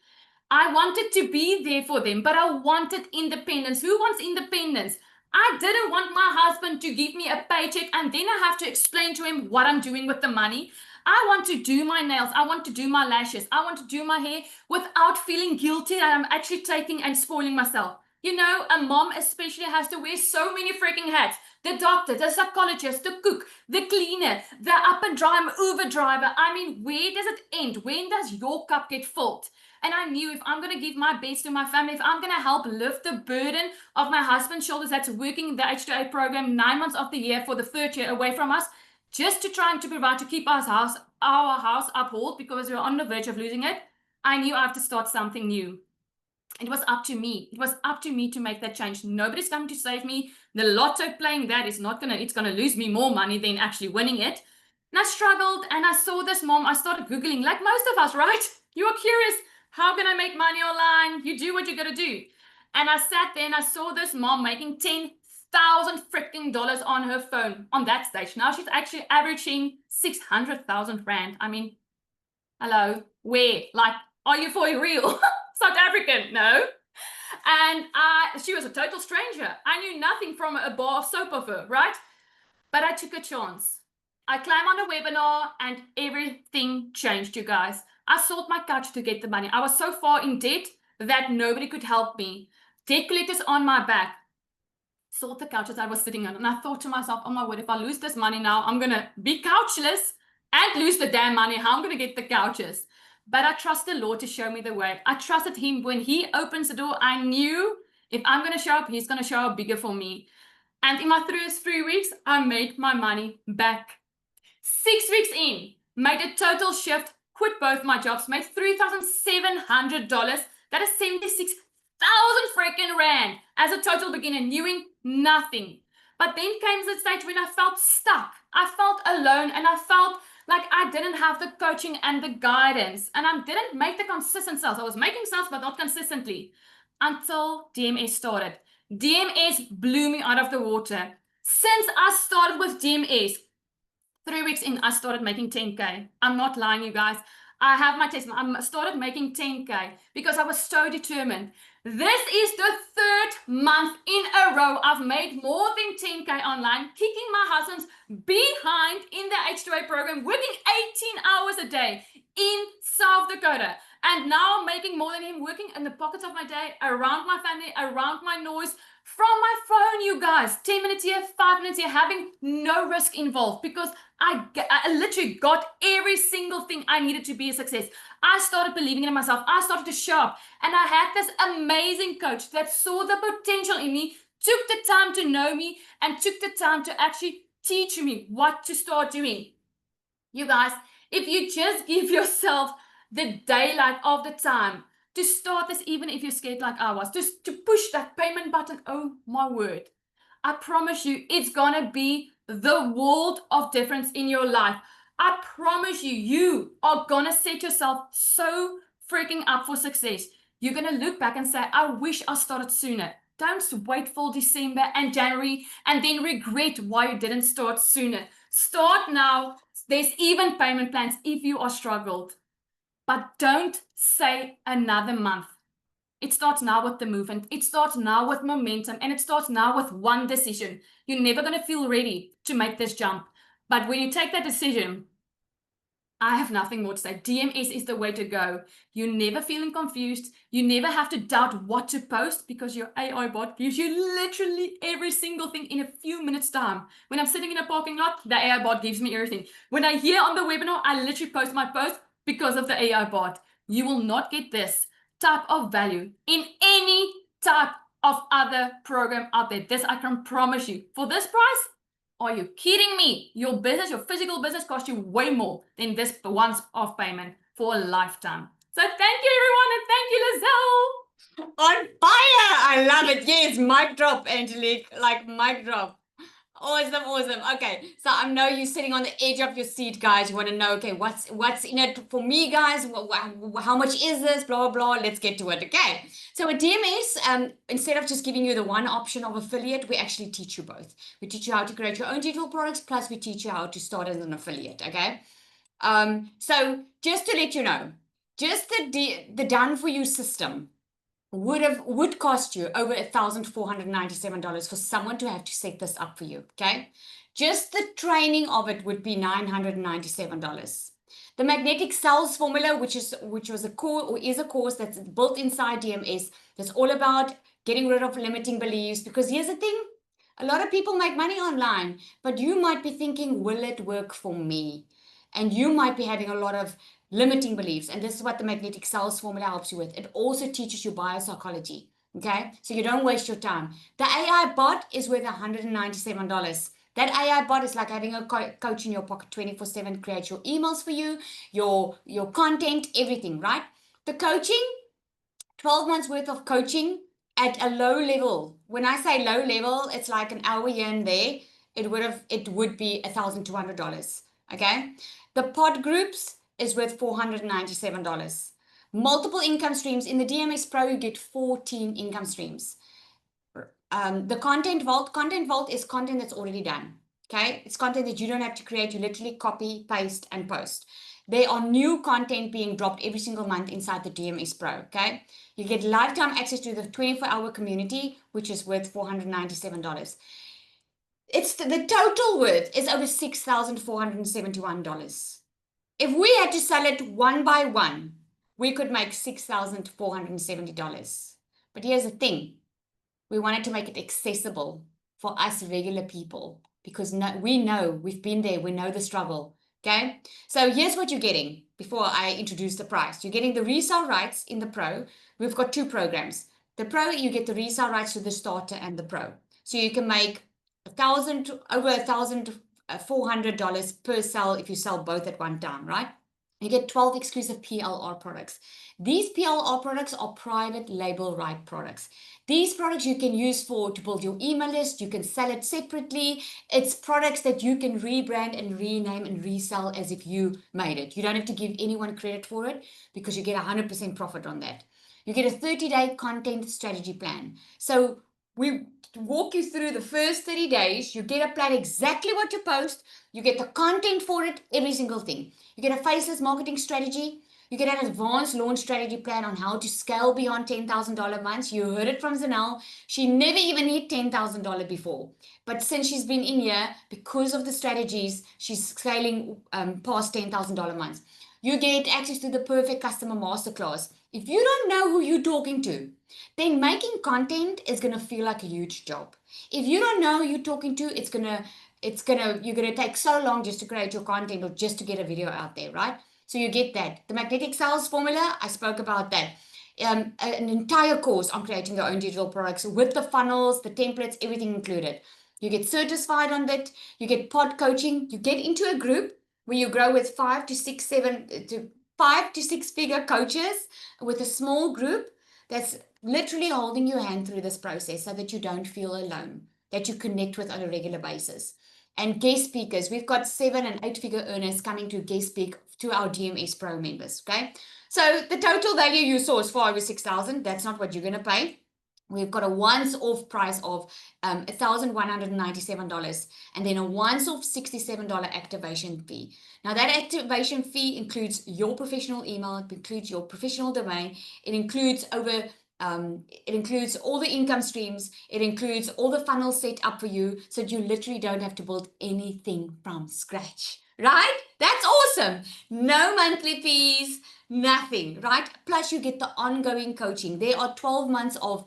I wanted to be there for them, but I wanted independence. Who wants independence? I didn't want my husband to give me a paycheck and then I have to explain to him what I'm doing with the money. I want to do my nails. I want to do my lashes. I want to do my hair without feeling guilty that I'm actually taking and spoiling myself. You know, a mom especially has to wear so many freaking hats. The doctor, the psychologist, the cook, the cleaner, the up and driver, Uber driver. I mean, where does it end? When does your cup get filled? And I knew if I'm going to give my best to my family, if I'm going to help lift the burden of my husband's shoulders that's working in the H2A program 9 months of the year for the 3rd year away from us, just to try and to provide to keep our house uphold because we're on the verge of losing it, I knew I have to start something new. It was up to me. It was up to me to make that change. Nobody's coming to save me. The lotto playing that is not gonna, it's gonna lose me more money than actually winning it. And I struggled and I saw this mom. I started Googling, like most of us, right? You are curious, how can I make money online? You do what you gotta do. And I sat there and I saw this mom making $10,000 freaking dollars on her phone on that stage. Now she's actually averaging 600,000 Rand. I mean, hello, where? Like, are you for real? South African, no. And she was a total stranger. I knew nothing from a bar of soap of her, right? But I took a chance. I climbed on a webinar and everything changed, you guys. I sold my couch to get the money. I was so far in debt that nobody could help me. Debt collectors on my back. Sold the couches I was sitting on. And I thought to myself, oh my word, if I lose this money now, I'm going to be couchless and lose the damn money. How am I going to get the couches? But I trust the Lord to show me the way. I trusted him when he opens the door. I knew if I'm going to show up, he's going to show up bigger for me. And in my first 3 weeks, I made my money back. 6 weeks in, made a total shift, quit both my jobs, made $3,700. That is 76,000 freaking Rand as a total beginner, knowing nothing. But then came the stage when I felt stuck. I felt alone and I felt like I didn't have the coaching and the guidance, and I didn't make the consistent sales. I was making sales, but not consistently until DMS started. DMS blew me out of the water. Since I started with DMS, 3 weeks in, I started making 10K. I'm not lying, you guys. I have my testimony. I started making 10K because I was so determined. This is the 3rd month in a row I've made more than 10K online, kicking my husband's behind in the H2A program, working 18 hours a day in South Dakota. And now I'm making more than him, working in the pockets of my day, around my family, around my noise, from my phone, you guys. 10 minutes here, 5 minutes here, having no risk involved because I literally got every single thing I needed to be a success. I started believing in myself. I started to show up. And I had this amazing coach that saw the potential in me, took the time to know me, and took the time to actually teach me what to start doing. You guys, if you just give yourself the daylight of the time to start this, even if you're scared like I was, just to push that payment button, oh my word, I promise you, it's gonna be the world of difference in your life. I promise you, you are gonna set yourself so freaking up for success. You're gonna look back and say, I wish I started sooner. Don't wait for December and January and then regret why you didn't start sooner. Start now. There's even payment plans if you are struggled. But don't say another month. It starts now with the movement. It starts now with momentum. And it starts now with one decision. You're never going to feel ready to make this jump. But when you take that decision, I have nothing more to say. DMS is the way to go. You're never feeling confused. You never have to doubt what to post because your AI bot gives you literally every single thing in a few minutes time. When I'm sitting in a parking lot, the AI bot gives me everything. When I hear on the webinar, I literally post my post because of the AI bot. You will not get this type of value in any type of other program out there. This I can promise you. For this price, are you kidding me? Your business, your physical business costs you way more than this once-off payment for a lifetime. So thank you, everyone, and thank you, Lizelle. On fire! I love it. Yes, mic drop, Angelique. Like mic drop. Awesome. Okay, so I know you're sitting on the edge of your seat, guys. You want to know, okay, what's in it for me, guys? How much is this? Blah, blah, blah. Let's get to it, okay? So with DMS, instead of just giving you the one option of affiliate, we actually teach you both. We teach you how to create your own digital products, plus we teach you how to start as an affiliate, okay? So just to let you know, just the done-for-you system would cost you over $1,497 for someone to have to set this up for you, okay? Just the training of it would be $997. The magnetic sales formula, which was a course or is a course that's built inside DMS, that's all about getting rid of limiting beliefs, because here's the thing, a lot of people make money online, but you might be thinking, will it work for me? And you might be having a lot of limiting beliefs. And this is what the magnetic sales formula helps you with. It also teaches you biopsychology. Okay, so you don't waste your time. The AI bot is worth $197. That AI bot is like having a coach in your pocket 24/7, creates your emails for you, your content, everything, right? The coaching, 12 months worth of coaching at a low level. When I say low level, it's like an hour here and there. It would be $1,200. Okay. The pod groups is worth $497. Multiple income streams. In the DMS Pro, you get 14 income streams. The content vault is content that's already done. Okay. It's content that you don't have to create. You literally copy, paste, and post. There are new content being dropped every single month inside the DMS Pro, okay? You get lifetime access to the 24-hour community, which is worth $497. It's the total worth is over $6,471. If we had to sell it one by one, we could make $6,470. But here's the thing. We wanted to make it accessible for us regular people, because we know, we've been there, we know the struggle. Okay, so here's what you're getting before I introduce the price. You're getting the resale rights in the Pro. We've got two programs. The Pro, you get the resale rights to the starter and the Pro. So you can make over $1,400 per sale if you sell both at one time, right? You get 12 exclusive PLR products. These PLR products are private label right products. These products you can use to build your email list. You can sell it separately. It's products that you can rebrand and rename and resell as if you made it. You don't have to give anyone credit for it, because you get 100% profit on that. You get a 30-day content strategy plan. So we walk you through the first 30 days. You get a plan exactly what you post. You get the content for it, every single thing. You get a faceless marketing strategy. You get an advanced launch strategy plan on how to scale beyond $10,000 months. You heard it from Zanel. She never even hit $10,000 before. But since she's been in here, because of the strategies, she's scaling past $10,000 months. You get access to the perfect customer masterclass. If you don't know who you're talking to, then making content is going to feel like a huge job. If you don't know who you're talking to, you're going to take so long just to create your content or just to get a video out there, right? So you get that. The magnetic sales formula, I spoke about that. An entire course on creating your own digital products with the funnels, the templates, everything included. You get certified on that. You get pod coaching. You get into a group where you grow with 5 to 6 figure coaches with a small group that's literally holding your hand through this process so that you don't feel alone, that you connect with on a regular basis. And guest speakers, we've got 7 and 8 figure earners coming to guest speak to our DMS Pro members, okay? So the total value you saw is far over $6,000. That's not what you're going to pay. We've got a once-off price of $1,197 and then a once-off $67 activation fee. Now that activation fee includes your professional email, it includes your professional domain, it includes all the income streams, it includes all the funnels set up for you, so you literally don't have to build anything from scratch, right? That's awesome. No monthly fees, nothing, right? Plus you get the ongoing coaching. There are 12 months of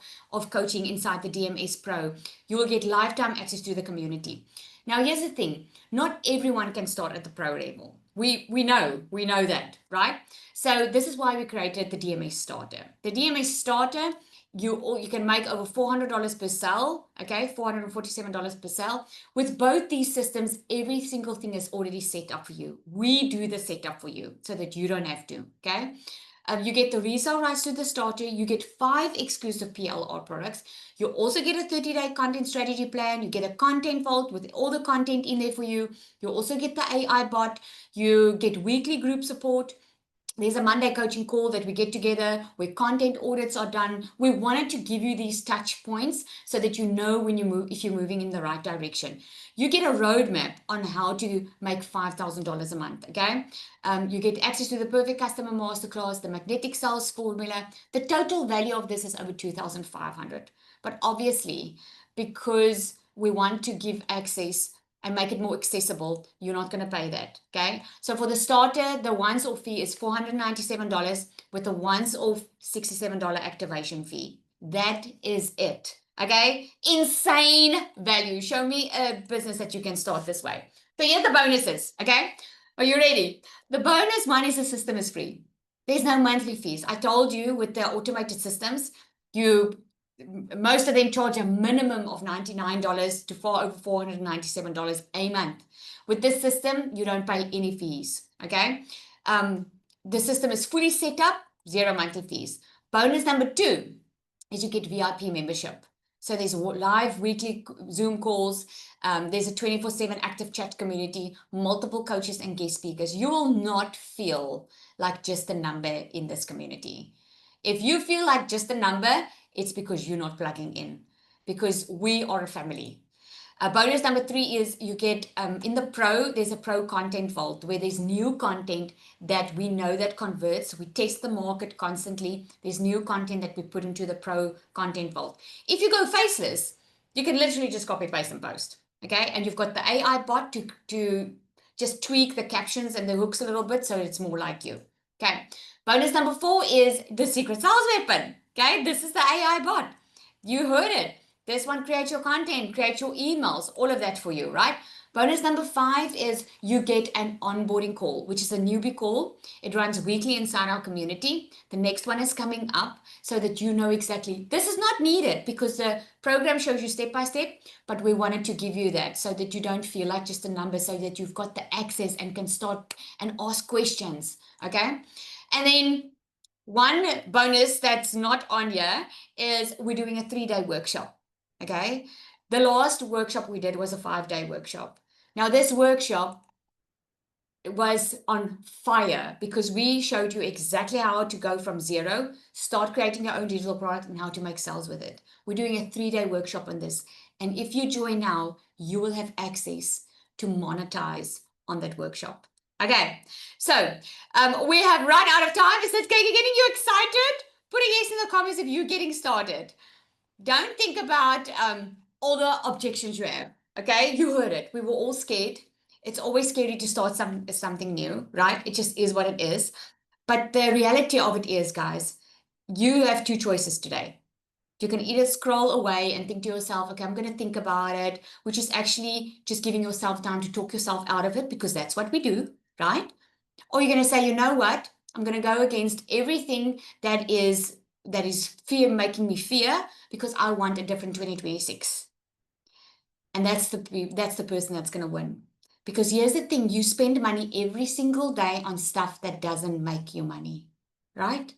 coaching inside the DMS Pro. You will get lifetime access to the community. Now, here's the thing. Not everyone can start at the pro level. We know that, right? So this is why we created the DMS Starter. The DMS Starter, you can make over $400 per sale, okay? $447 per sale. With both these systems, every single thing is already set up for you. We do the setup for you so that you don't have to, okay? You get the resale rights to the starter. You get 5 exclusive PLR products. You also get a 30-day content strategy plan. You get a content vault with all the content in there for you. You also get the AI bot. You get weekly group support. There's a Monday coaching call that we get together where content audits are done. We wanted to give you these touch points so that you know when you move, if you're moving in the right direction. You get a roadmap on how to make $5,000 a month, okay? You get access to the perfect customer masterclass, the magnetic sales formula. The total value of this is over $2,500. But obviously, because we want to give access and make it more accessible, you're not going to pay that, okay? So for the starter, the once-off fee is $497 with a once-off $67 activation fee. That is it. Okay, insane value. Show me a business that you can start this way. So here's the bonuses. Okay, are you ready? The bonus one is the system is free. There's no monthly fees. I told you with the automated systems, most of them charge a minimum of $99 to far over $497 a month. With this system, you don't pay any fees. Okay, the system is fully set up, 0 monthly fees. Bonus number 2 is you get VIP membership. So there's live weekly Zoom calls. There's a 24/7 active chat community, multiple coaches and guest speakers. You will not feel like just a number in this community. If you feel like just a number, it's because you're not plugging in, because we are a family. Bonus number 3 is you get in the pro, there's a pro content vault where there's new content that we know that converts. We test the market constantly. There's new content that we put into the pro content vault. If you go faceless, you can literally just copy, paste, and post. Okay, and you've got the AI bot to just tweak the captions and the hooks a little bit so it's more like you. Okay, bonus number 4 is the secret sales weapon. Okay, this is the AI bot. You heard it. This one creates your content, creates your emails, all of that for you, right? Bonus number 5 is you get an onboarding call, which is a newbie call. It runs weekly inside our community. The next one is coming up so that you know exactly. This is not needed because the program shows you step by step, but we wanted to give you that so that you don't feel like just a number, so that you've got the access and can start and ask questions, okay? And then one bonus that's not on here is we're doing a 3-day workshop. Okay, the last workshop we did was a 5-day workshop. Now this workshop was on fire because we showed you exactly how to go from 0, start creating your own digital product, and how to make sales with it. We're doing a 3-day workshop on this, and if you join now, you will have access to monetize on that workshop. Okay, so we have run out of time. Is that getting you excited? Put a yes in the comments if you're getting started. Don't think about all the objections you have. Okay, you heard it. We were all scared. It's always scary to start something new, right? It just is what it is. But the reality of it is, guys, you have 2 choices today. You can either scroll away and think to yourself, okay, I'm going to think about it, which is actually just giving yourself time to talk yourself out of it, because that's what we do, right? Or you're going to say, you know what? I'm going to go against everything that is fear, making me fear, because I want a different 2026. And that's the person that's going to win. Because here's the thing, you spend money every single day on stuff that doesn't make you money, right?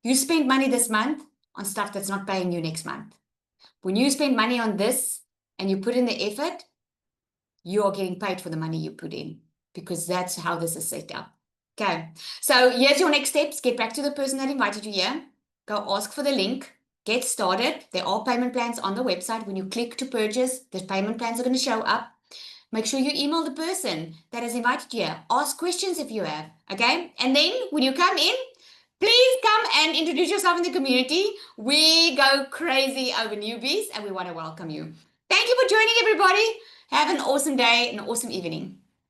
You spend money this month on stuff that's not paying you next month. When you spend money on this and you put in the effort, you are getting paid for the money you put in, because that's how this is set up. Okay, so here's your next steps. Get back to the person that invited you here. Go ask for the link. Get started. There are payment plans on the website. When you click to purchase, the payment plans are going to show up. Make sure you email the person that has invited you here. Ask questions if you have, okay? And then when you come in, please come and introduce yourself in the community. We go crazy over newbies and we want to welcome you. Thank you for joining, everybody. Have an awesome day, an awesome evening.